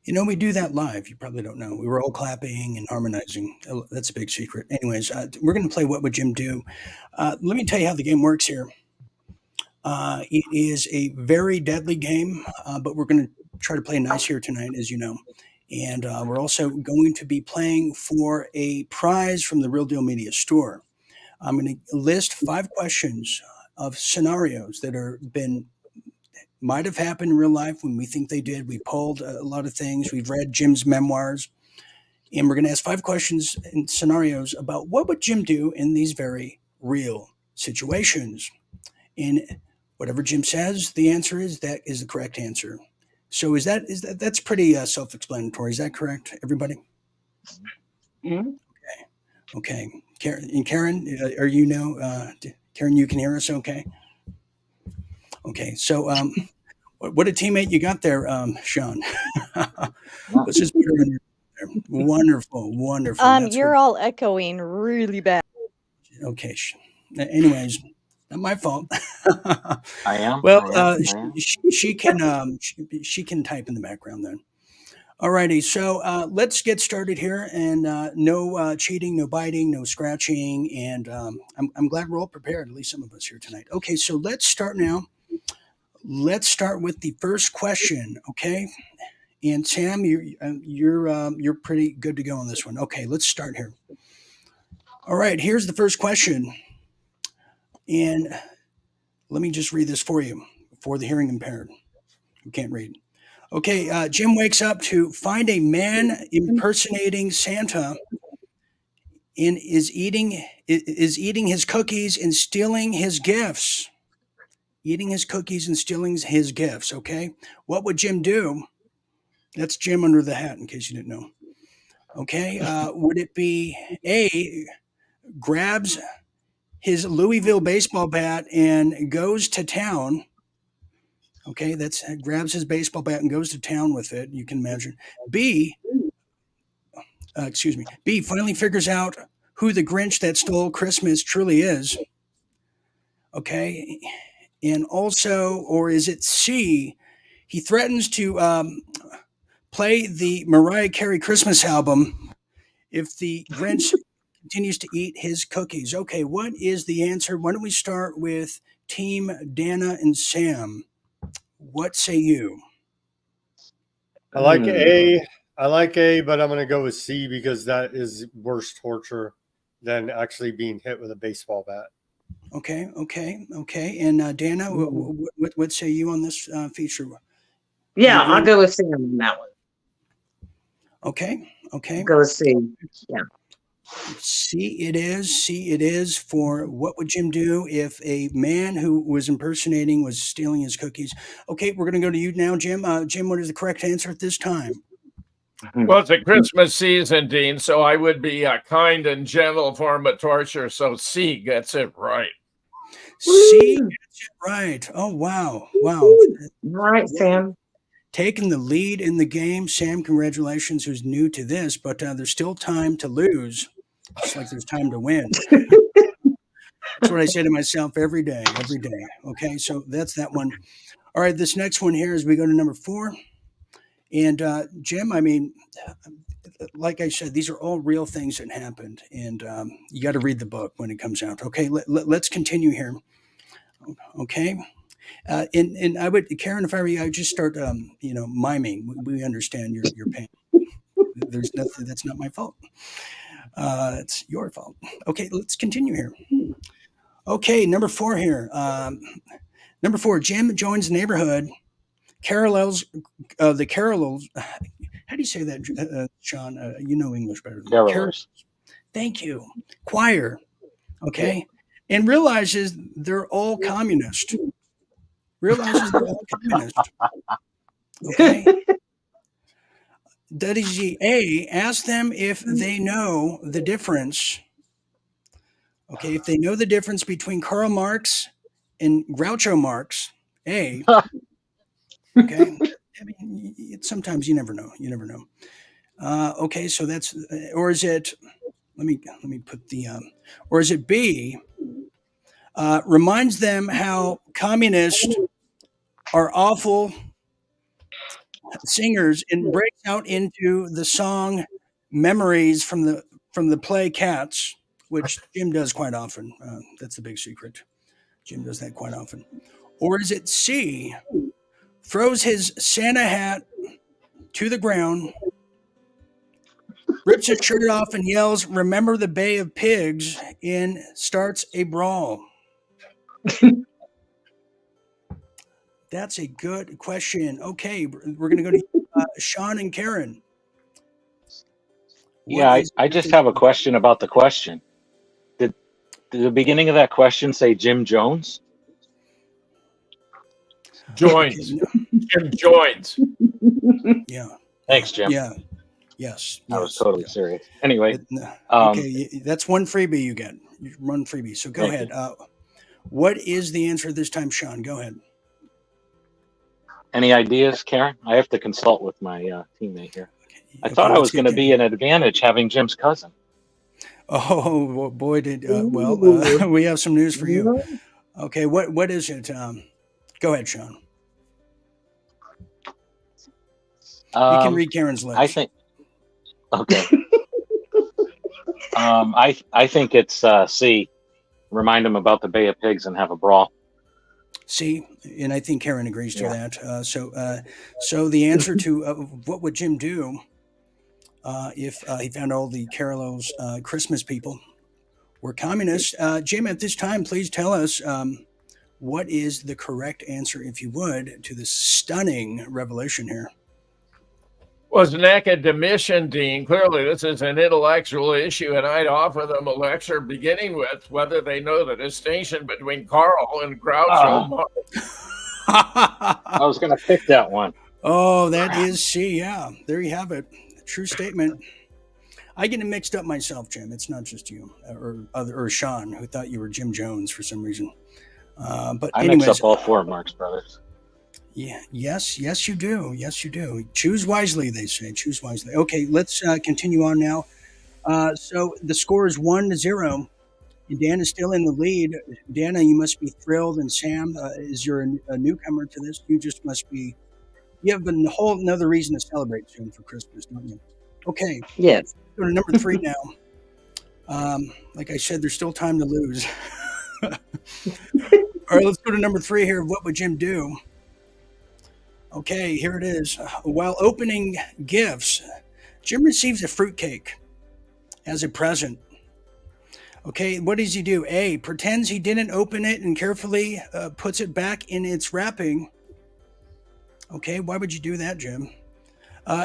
Speaker 1: You know, we do that live. You probably don't know. We were all clapping and harmonizing. That's a big secret. Anyways, we're going to play What Would Jim Do? Let me tell you how the game works here. It is a very deadly game, but we're going to try to play nice here tonight, as you know. And we're also going to be playing for a prize from the Real Deal Media store. I'm going to list 5 questions of scenarios that might have happened in real life when we think they did. We polled a lot of things. We've read Jim's memoirs. And we're going to ask 5 questions and scenarios about what would Jim do in these very real situations. And whatever Jim says, the answer is that is the correct answer. So that's pretty self-explanatory. Is that correct, everybody?
Speaker 14: Mm-hmm.
Speaker 1: Okay. Karen, are you Karen, you can hear us okay? Okay. So what a teammate you got there, Sean. Let's just put her in there. Wonderful. That's
Speaker 15: you're all echoing really bad.
Speaker 1: Okay. Anyways, not my fault.
Speaker 13: I am.
Speaker 1: Well,
Speaker 13: I am.
Speaker 1: she can type in the background then. Alrighty, so let's get started here, and no cheating, no biting, no scratching, and I'm glad we're all prepared, at least some of us here tonight. Okay, so let's start now. Let's start with the first question, okay? And Sam, you're pretty good to go on this one. Okay, let's start here. All right, here's the first question, and let me just read this for you, for the hearing impaired who can't read. Okay, Jim wakes up to find a man impersonating Santa and is eating his cookies and stealing his gifts. Eating his cookies and stealing his gifts, okay? What would Jim do? That's Jim under the hat, in case you didn't know. Okay, would it be A, grabs his Louisville baseball bat and goes to town? Okay, grabs his baseball bat and goes to town with it. You can imagine. B, finally figures out who the Grinch that stole Christmas truly is. Okay, and also, or is it C, he threatens to play the Mariah Carey Christmas album if the Grinch continues to eat his cookies. Okay, what is the answer? Why don't we start with Team Dana and Sam? What say you?
Speaker 3: I like A, but I'm going to go with C because that is worse torture than actually being hit with a baseball bat.
Speaker 1: Okay. And Dana, what say you on this feature?
Speaker 14: Yeah, I'll go with Sam on that one.
Speaker 1: Okay.
Speaker 14: I'll go with C. Yeah.
Speaker 1: See, it is. See, it is for What Would Jim Do If a Man Who Was Impersonating Was Stealing His Cookies. Okay, we're going to go to you now, Jim. Jim, what is the correct answer at this time?
Speaker 2: Well, it's a Christmas season, Dean, so I would be a kind and gentle form of torture. So C gets it right.
Speaker 1: C gets it right. Oh, wow. Wow.
Speaker 14: All right, Sam.
Speaker 1: Taking the lead in the game. Sam, congratulations, who's new to this, but there's still time to lose. Just like there's time to win. That's what I say to myself every day. Okay, so that's that one. All right, this next one here as we go to number 4. And Jim, I mean, like I said, these are all real things that happened, and you got to read the book when it comes out. Okay, let's continue here. Okay, and I would, Karen, if I were you, I would just start, miming. We understand your pain. There's nothing. That's not my fault. It's your fault. Okay, let's continue here. Okay, number 4 here. Number 4, Jim joins the neighborhood. The carolers. How do you say that, Sean? You know English better than me.
Speaker 13: Carolers.
Speaker 1: Thank you. Choir. Okay, and realizes they're all communist. Okay. A, ask them if they know the difference. Okay, if they know the difference between Karl Marx and Groucho Marx. A. Okay. I mean, sometimes you never know. Okay, so that's, or is it? Let me put the. Or is it B? Reminds them how communists are awful singers and breaks out into the song "Memories" from the play Cats, which Jim does quite often. That's the big secret. Jim does that quite often. Or is it C? Throws his Santa hat to the ground, rips his shirt off and yells, "Remember the Bay of Pigs," and starts a brawl. That's a good question. Okay, we're going to go to Sean and Karen.
Speaker 13: Yeah, I just have a question about the question. Did the beginning of that question say Jim Jones?
Speaker 2: Joins. Jim joins.
Speaker 1: Yeah.
Speaker 13: Thanks, Jim.
Speaker 1: Yeah. Yes.
Speaker 13: I was totally serious. Anyway.
Speaker 1: Okay, that's one freebie you get. One freebie. So go ahead. What is the answer this time, Sean? Go ahead.
Speaker 13: Any ideas, Karen? I have to consult with my teammate here. I thought I was going to be an advantage having Jim's cousin.
Speaker 1: Oh boy, we have some news for you. Okay, what is it? Go ahead, Sean. You can read Karen's lips.
Speaker 13: I think. Okay. I think it's C. Remind them about the Bay of Pigs and have a brawl.
Speaker 1: See, and I think Karen agrees to that. So the answer to what would Jim do if he found all the Carol's Christmas people were communists? Jim, at this time, please tell us what is the correct answer, if you would, to this stunning revelation here.
Speaker 2: Was an academician, Dean. Clearly, this is an intellectual issue, and I'd offer them a lecture beginning with whether they know the distinction between Carl and Groucho Marx.
Speaker 13: I was going to pick that one.
Speaker 1: Oh, that is C. Yeah, there you have it. True statement. I get it mixed up myself, Jim. It's not just you or Sean who thought you were Jim Jones for some reason. But
Speaker 13: I mix up all 4 Marx brothers.
Speaker 1: Yeah. Yes, you do. Yes, you do. Choose wisely, they say. Choose wisely. Okay, let's continue on now. So the score is 1-0. And Dan is still in the lead. Dana, you must be thrilled. And Sam, as you're a newcomer to this, you just must be. You have a whole another reason to celebrate soon for Christmas, don't you? Okay.
Speaker 14: Yes.
Speaker 1: Go to number 3 now. Like I said, there's still time to lose. All right, let's go to number 3 here. What would Jim do? Okay, here it is. While opening gifts, Jim receives a fruitcake as a present. Okay, what does he do? A, pretends he didn't open it and carefully puts it back in its wrapping. Okay, why would you do that, Jim?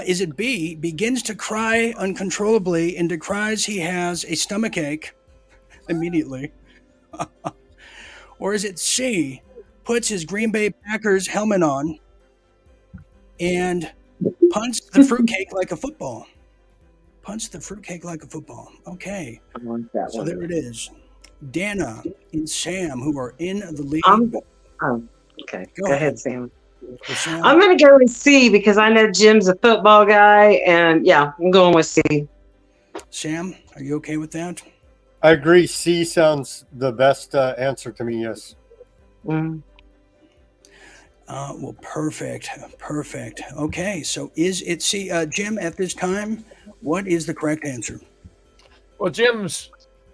Speaker 1: Is it B, begins to cry uncontrollably and decries he has a stomachache immediately? Or is it C, puts his Green Bay Packers helmet on and punts the fruitcake like a football? Punts the fruitcake like a football. Okay.
Speaker 14: I like that
Speaker 1: So
Speaker 14: one.
Speaker 1: there it is. Dana and Sam, who are in the lead.
Speaker 14: Okay.
Speaker 1: Go
Speaker 14: Go ahead, Sam.
Speaker 1: Sam.
Speaker 14: I'm going to go with C because I know Jim's a football guy. And yeah, I'm going with C.
Speaker 1: Sam, are you okay with that?
Speaker 3: I agree. C sounds the best answer to me, yes.
Speaker 1: Well, perfect. Okay, so is it C? Jim, at this time, what is the correct answer?
Speaker 2: Well, Jim's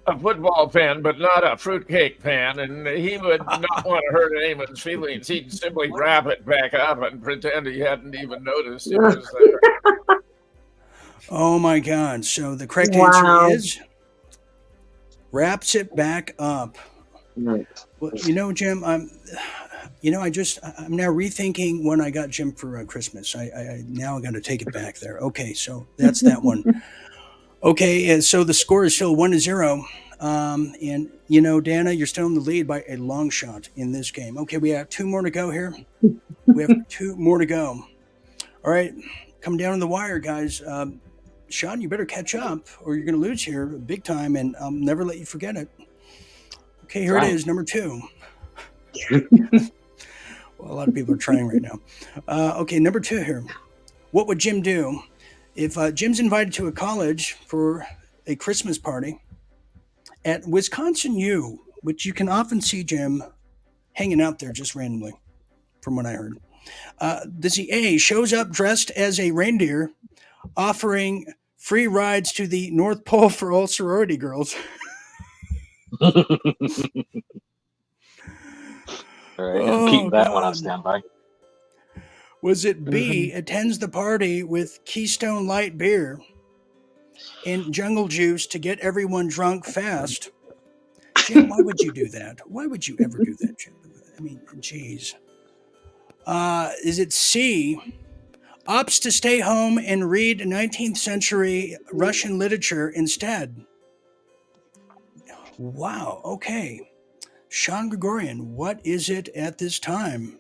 Speaker 2: a football fan, but not a fruitcake fan, and he would not want to hurt anyone's feelings. He'd simply wrap it back up and pretend he hadn't even noticed it was there.
Speaker 1: Oh my God! So the correct
Speaker 14: Wow.
Speaker 1: answer is wraps it back up.
Speaker 14: Right.
Speaker 1: Well, Jim, I'm now rethinking when I got Jim for Christmas. I now got to take it back there. Okay, so that's that one. Okay, and so the score is still 1-0. And Dana, you're still in the lead by a long shot in this game. Okay, we have 2 more to go here. We have 2 more to go. All right, come down to the wire, guys. Sean, you better catch up, or you're going to lose here big time, and I'll never let you forget it. Okay, here it is, number 2. Well, a lot of people are trying right now. Okay, number 2 here. What would Jim do if Jim's invited to a college for a Christmas party at Wisconsin U, which you can often see Jim hanging out there just randomly, from what I heard. Does he A, shows up dressed as a reindeer, offering free rides to the North Pole for all sorority girls?
Speaker 13: All right, keep that one on standby.
Speaker 1: Was it B, attends the party with Keystone Light beer and jungle juice to get everyone drunk fast? Jim, why would you do that? Why would you ever do that, Jim? I mean, geez. Is it C, opts to stay home and read 19th century Russian literature instead? Wow, okay. Sean Gregorian, what is it at this time?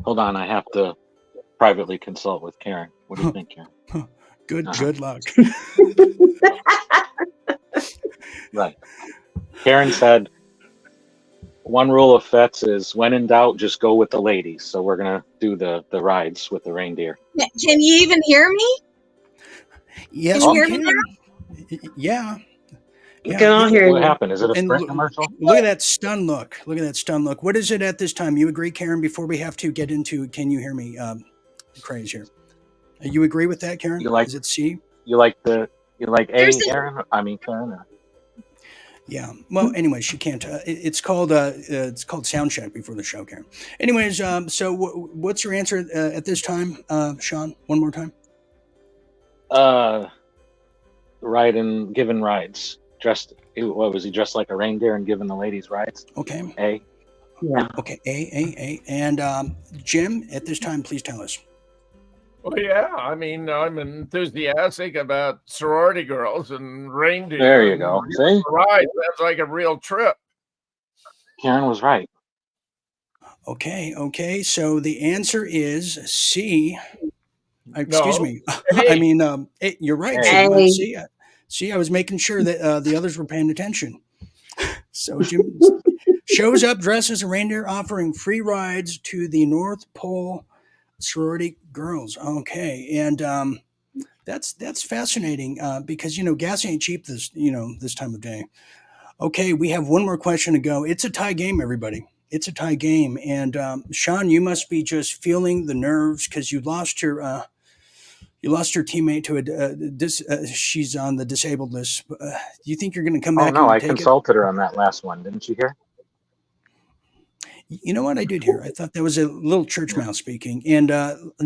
Speaker 13: Hold on, I have to privately consult with Karen. What do you think, Karen?
Speaker 1: Good luck.
Speaker 13: Right. Karen said, one rule of Fetz is when in doubt, just go with the ladies. So we're going to do the rides with the reindeer.
Speaker 16: Can you even hear me?
Speaker 1: Yes,
Speaker 16: can you hear me now?
Speaker 1: Yeah.
Speaker 14: Can all hear
Speaker 13: What
Speaker 14: you.
Speaker 13: happened? Is it a Sprint commercial?
Speaker 1: Look at that stun look. Look at that stun look. What is it at this time? You agree, Karen, before we have to get into can you hear me craze here? You agree with that, Karen? Is it C?
Speaker 13: You like A, Karen? I mean, Karen? Or?
Speaker 1: Yeah. Well, anyway, she can't. It's called sound check before the show, Karen. Anyways, so what's your answer at this time, Sean? One more time.
Speaker 13: Ride and given rides. What was he dressed like a reindeer and giving the ladies rides?
Speaker 1: Okay.
Speaker 13: A.
Speaker 14: Yeah.
Speaker 1: Okay. A. And Jim, at this time, please tell us.
Speaker 2: Well, yeah, I mean, I'm enthusiastic about sorority girls and reindeer.
Speaker 13: There you go. See?
Speaker 2: Right, that's like a real trip.
Speaker 13: Karen was right.
Speaker 1: Okay. So the answer is C. Excuse
Speaker 2: No.
Speaker 1: me. I mean, you're right, Jim. See, I was making sure that the others were paying attention. So Jim shows up dressed as a reindeer, offering free rides to the North Pole sorority girls. Okay, and that's fascinating because gas ain't cheap this time of day. Okay, we have one more question to go. It's a tie game, everybody. It's a tie game, and Sean, you must be just feeling the nerves because you lost your teammate to she's on the disabled list. Do you think you're going to come back?
Speaker 13: Oh no, I
Speaker 1: take
Speaker 13: consulted her on that last one. Didn't you hear?
Speaker 1: You know what I did here? I thought that was a little church mouse speaking. And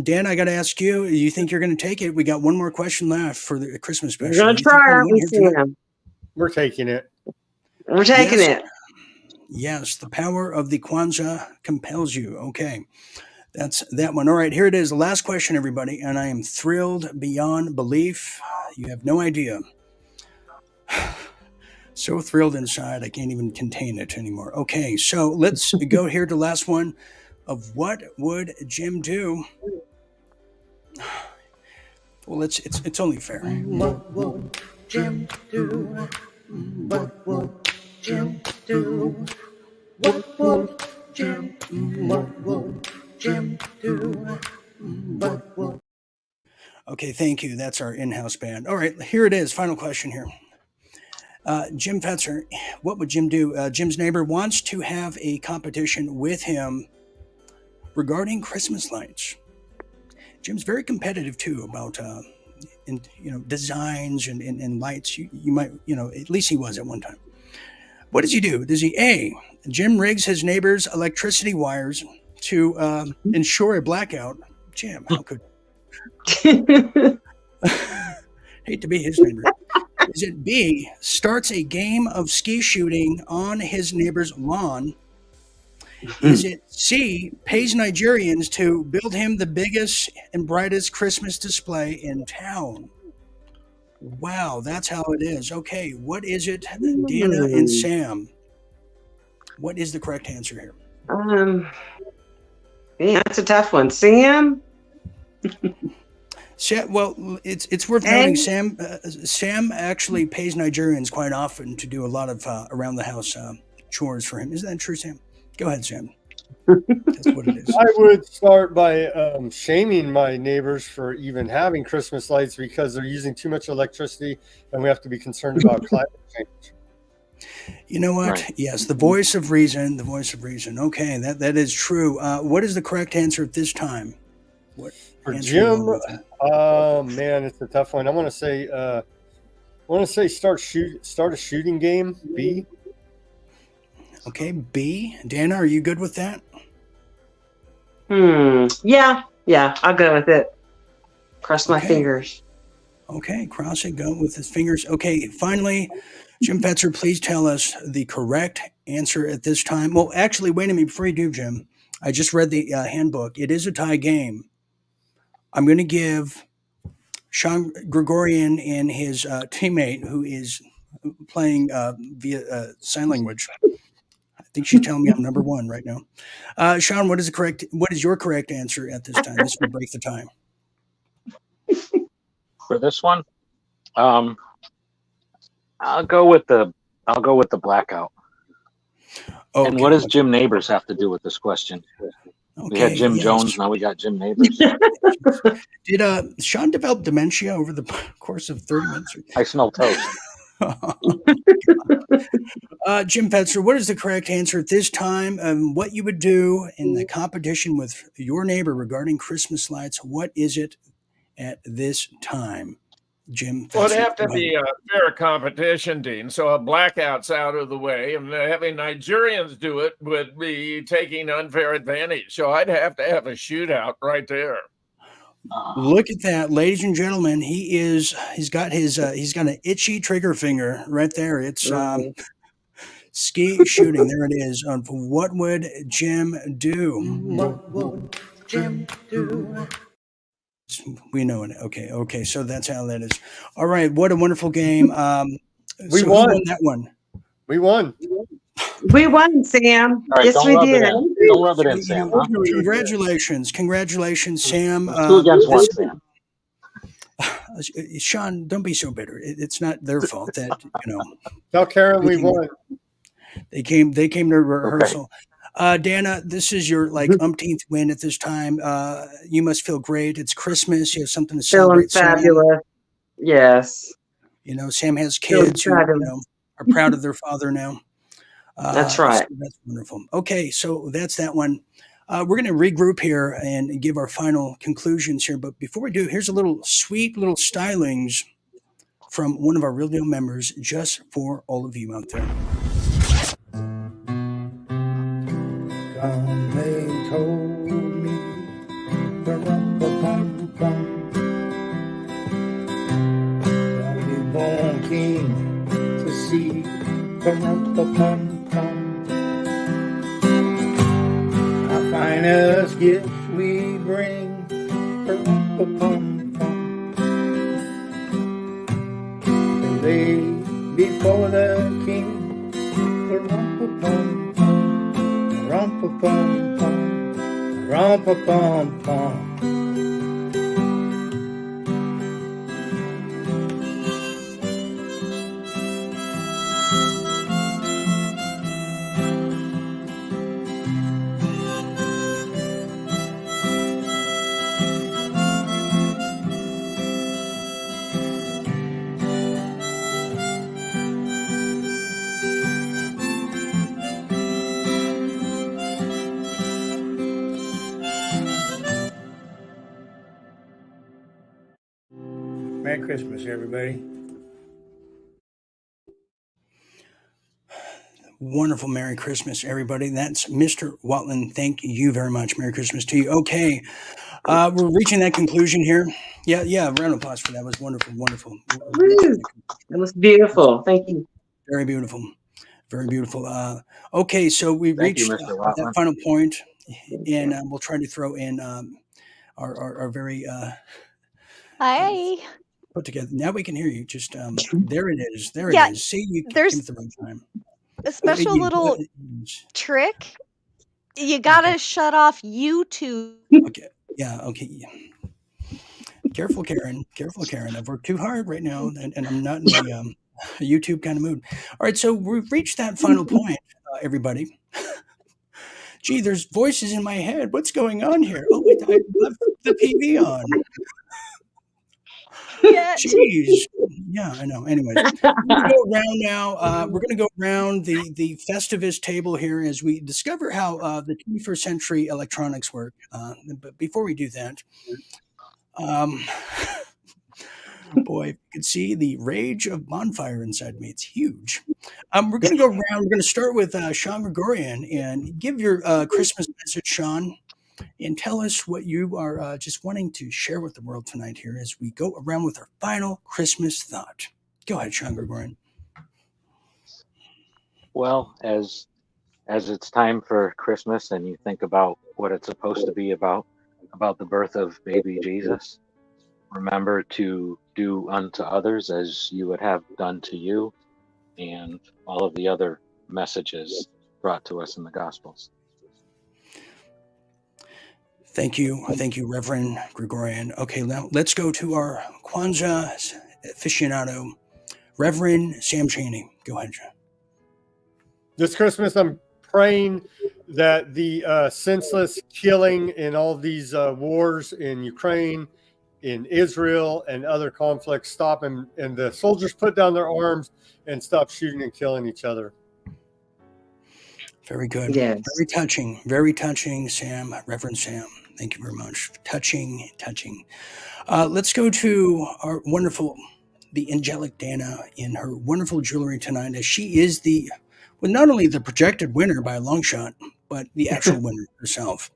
Speaker 1: Dan, I got to ask you, do you think you're going to take it? We got one more question left for the Christmas special.
Speaker 14: We're going to try it.
Speaker 3: We're taking it.
Speaker 14: We're taking it.
Speaker 1: Yes, the power of the Kwanzaa compels you. Okay. That's that one. All right, here it is. The last question, everybody. And I am thrilled beyond belief. You have no idea. So thrilled inside, I can't even contain it anymore. Okay, so let's go here to the last one of what would Jim do? Well, it's only fair.
Speaker 9: What would Jim do? What would Jim do? What would Jim do? What would Jim do? What would...
Speaker 1: Okay, thank you. That's our in-house band. All right, here it is. Final question here. Jim Fetzer, what would Jim do? Jim's neighbor wants to have a competition with him regarding Christmas lights. Jim's very competitive too about designs and lights. You might, at least he was at one time. What does he do? Does he A, Jim rigs his neighbor's electricity wires to ensure a blackout? Jim, how could hate to be his neighbor. Is it B, starts a game of ski shooting on his neighbor's lawn? Is it C, pays Nigerians to build him the biggest and brightest Christmas display in town? Wow, that's how it is. Okay, what is it, Dana and Sam? What is the correct answer here?
Speaker 14: Yeah, that's a tough one. Sam?
Speaker 1: Well, it's worth noting. Sam actually pays Nigerians quite often to do a lot of around the house chores for him. Isn't that true, Sam? Go ahead, Sam. That's what it is.
Speaker 3: I would start by shaming my neighbors for even having Christmas lights because they're using too much electricity, and we have to be concerned about climate change.
Speaker 1: You know what? Right. Yes, the voice of reason. The voice of reason. Okay, that is true. What is the correct answer at this time? What
Speaker 3: for Jim? Man, it's a tough one. I want to say start a shooting game. B.
Speaker 1: Okay, B. Dana, are you good with that?
Speaker 14: Yeah, I'll go with it. Cross my fingers.
Speaker 1: Okay, cross it, go with his fingers. Okay, finally, Jim Fetzer, please tell us the correct answer at this time. Well, actually, wait a minute before you do, Jim. I just read the handbook. It is a tie game. I'm going to give Sean Gregorian and his teammate, who is playing via sign language. I think she's telling me I'm number one right now. Sean, what is your correct answer at this time? This will break the time.
Speaker 13: For this one, I'll go with the blackout. Okay. And what does Jim Neighbors have to do with this question? Okay, we had Jim Jones, now we got Jim Neighbors.
Speaker 1: Did Sean develop dementia over the course of 30 minutes?
Speaker 13: I smell toast.
Speaker 1: Jim Fetzer, what is the correct answer at this time? What you would do in the competition with your neighbor regarding Christmas lights? What is it at this time? Jim Fetzer,
Speaker 2: well, it'd have to be a fair competition, Dean. So a blackout's out of the way, and having Nigerians do it would be taking unfair advantage. So I'd have to have a shootout right there.
Speaker 1: Look at that, ladies and gentlemen. He's got an itchy trigger finger right there. It's ski shooting. There it is. What would Jim do?
Speaker 9: What would Jim do?
Speaker 1: We know it. Okay. So that's how that is. All right. What a wonderful game.
Speaker 3: We won
Speaker 1: that one.
Speaker 3: We won.
Speaker 14: We won, Sam.
Speaker 13: Right,
Speaker 14: yes, we did.
Speaker 13: Don't rub it in, Sam. Huh?
Speaker 1: Congratulations, Sam.
Speaker 13: 2 against 1, Sam.
Speaker 1: Sean, don't be so bitter. It's not their fault that
Speaker 3: Tell Karen we won.
Speaker 1: They came to rehearsal. Okay. Dana, this is your umpteenth win at this time. You must feel great. It's Christmas. You have something to celebrate.
Speaker 14: Feeling fabulous. Yes.
Speaker 1: Sam has kids who are proud of their father now.
Speaker 14: That's right.
Speaker 1: So that's wonderful. Okay, so that's that one. We're going to regroup here and give our final conclusions here. But before we do, here's a little sweet little stylings from one of our Real Deal members just for all of you out there.
Speaker 9: They told me I'll be born king to see our finest gift
Speaker 17: we bring. Pa-rum-pa-pum-pum. They lay before the king. Pa-rum-pa-pum-pum. Rum-pa-pum-pum. Rum-pa-pum-pum. Merry Christmas, everybody.
Speaker 1: Wonderful Merry Christmas, everybody. That's Mr. Watland. Thank you very much. Merry Christmas to you. Okay, we're reaching that conclusion here. Yeah. Round of applause for that. Was wonderful, wonderful.
Speaker 14: It was beautiful. Thank you.
Speaker 1: Very beautiful. Very beautiful. Okay, so we
Speaker 13: Thank you,
Speaker 1: reached
Speaker 13: Mr.
Speaker 1: that
Speaker 13: Watland.
Speaker 1: final point, and we'll try to throw in our very
Speaker 15: Hi.
Speaker 1: put together. Now we can hear you. Just there it is. There
Speaker 15: Yeah,
Speaker 1: it is. See, you came
Speaker 15: there's
Speaker 1: at the right time.
Speaker 15: a special little trick. You gotta shut off YouTube.
Speaker 1: Okay. Yeah. Okay. Careful, Karen. Careful, Karen. I've worked too hard right now, and I'm not in the YouTube kind of mood. All right, so we've reached that final point, everybody. Gee, there's voices in my head. What's going on here? Oh, wait, I left the TV on.
Speaker 15: Yeah.
Speaker 1: Jeez. Yeah, I know. Anyways, we're gonna go around now. We're gonna go around the Festivus table here as we discover how the 21st century electronics work. But before we do that, boy, you can see the rage of bonfire inside me. It's huge. We're going to go around. We're going to start with Sean Gregorian and give your Christmas message, Sean, and tell us what you are just wanting to share with the world tonight here as we go around with our final Christmas thought. Go ahead, Sean Gregorian.
Speaker 13: Well, as it's time for Christmas and you think about what it's supposed to be about the birth of baby Jesus, remember to do unto others as you would have done to you, and all of the other messages brought to us in the Gospels.
Speaker 1: Thank you, Reverend Gregorian. Okay, now let's go to our Kwanzaa aficionado, Reverend Sam Cheney. Go ahead, Sean.
Speaker 3: This Christmas, I'm praying that the senseless killing in all these wars in Ukraine, in Israel, and other conflicts stop, and the soldiers put down their arms and stop shooting and killing each other.
Speaker 1: Very good.
Speaker 14: Yes.
Speaker 1: Very touching, Sam, Reverend Sam. Thank you very much. Touching. Let's go to our wonderful, the angelic Dana in her wonderful jewelry tonight, as she is not only the projected winner by a long shot, but the actual winner herself.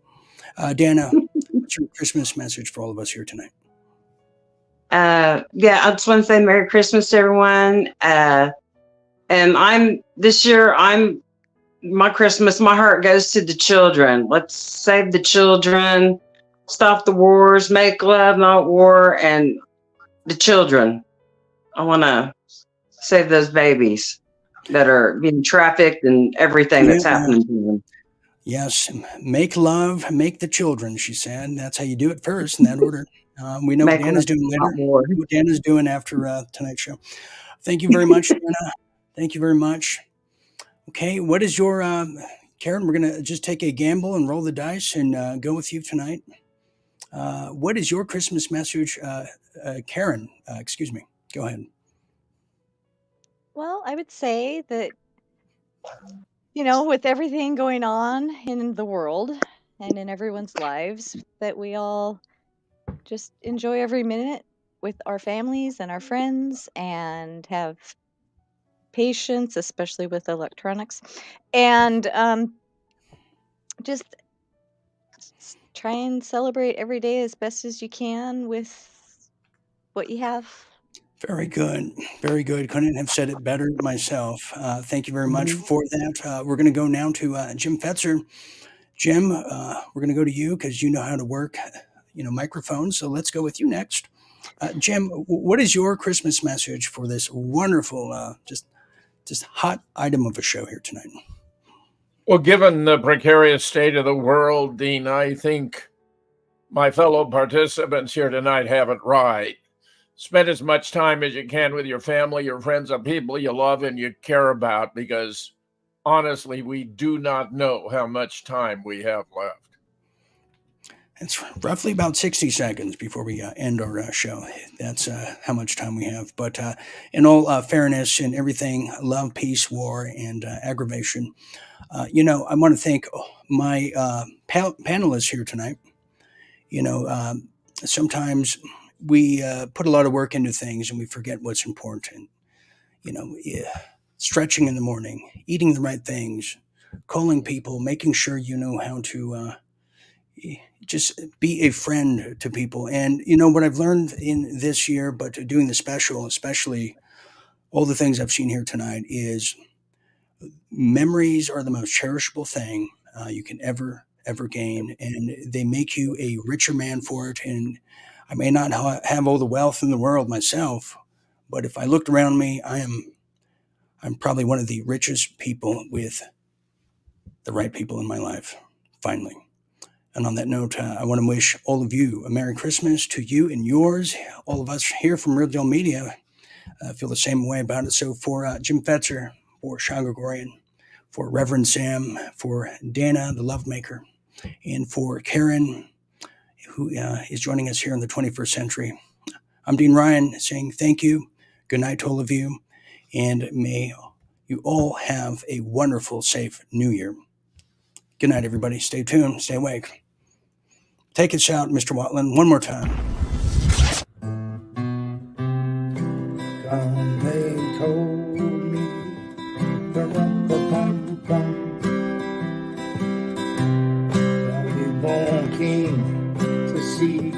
Speaker 1: Dana, what's your Christmas message for all of us here tonight?
Speaker 14: I just want to say Merry Christmas to everyone. And my Christmas, my heart goes to the children. Let's save the children, stop the wars, make love, not war, and the children. I want to save those babies that are being trafficked and everything that's happening to them.
Speaker 1: Yes, make love, make the children, she said. That's how you do it first, in that order. We know what Dana's doing later. What Dana's doing after tonight's show. Thank you very much, Dana. Thank you very much. Okay, what is your Karen? We're gonna just take a gamble and roll the dice and go with you tonight. What is your Christmas message, Karen? Excuse me. Go ahead.
Speaker 15: Well, I would say that, with everything going on in the world and in everyone's lives, that we all just enjoy every minute with our families and our friends and have patience, especially with electronics, and just try and celebrate every day as best as you can with what you have.
Speaker 1: Very good. Very good. Couldn't have said it better myself. Thank you very much for that. We're going to go now to Jim Fetzer. Jim, we're going to go to you because you know how to work, microphones. So let's go with you next. Jim, what is your Christmas message for this wonderful, just hot item of a show here tonight?
Speaker 2: Well, given the precarious state of the world, Dean, I think my fellow participants here tonight have it right. Spend as much time as you can with your family, your friends, and people you love and you care about, because honestly, we do not know how much time we have left.
Speaker 1: It's roughly about 60 seconds before we end our show. That's how much time we have. But in all fairness and everything, love, peace, war, and aggravation, I want to thank my panelists here tonight. Sometimes we put a lot of work into things and we forget what's important. Stretching in the morning, eating the right things, calling people, making sure you know how to just be a friend to people. And what I've learned in this year, but doing the special, especially all the things I've seen here tonight, is memories are the most cherishable thing you can ever gain, and they make you a richer man for it. And I may not have all the wealth in the world myself, but if I looked around me, I'm probably one of the richest people with the right people in my life, finally. And on that note, I want to wish all of you a Merry Christmas to you and yours. All of us here from Real Deal Media feel the same way about it. So for Jim Fetzer, for Sean Gregorian, for Reverend Sam, for Dana, the Lovemaker, and for Karen, who is joining us here in the 21st century, I'm Dean Ryan saying thank you. Good night to all of you. And may you all have a wonderful, safe New Year. Good night, everybody. Stay tuned. Stay awake. Take us out, Mr. Watland, one more time.
Speaker 17: Come, they told me, I'll be born king to see,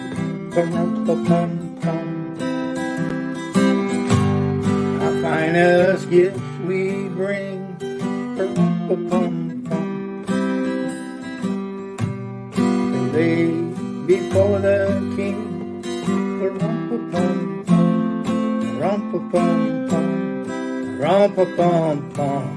Speaker 17: our finest gift we bring, to lay before the king, rum-pa-pum-pum.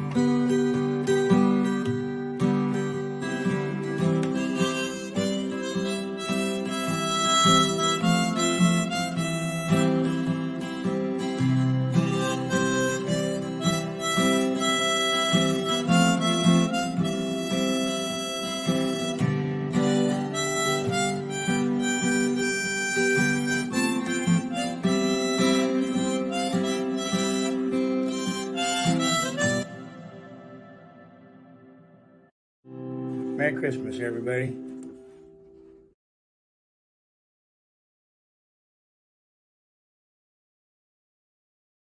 Speaker 17: Merry Christmas, everybody.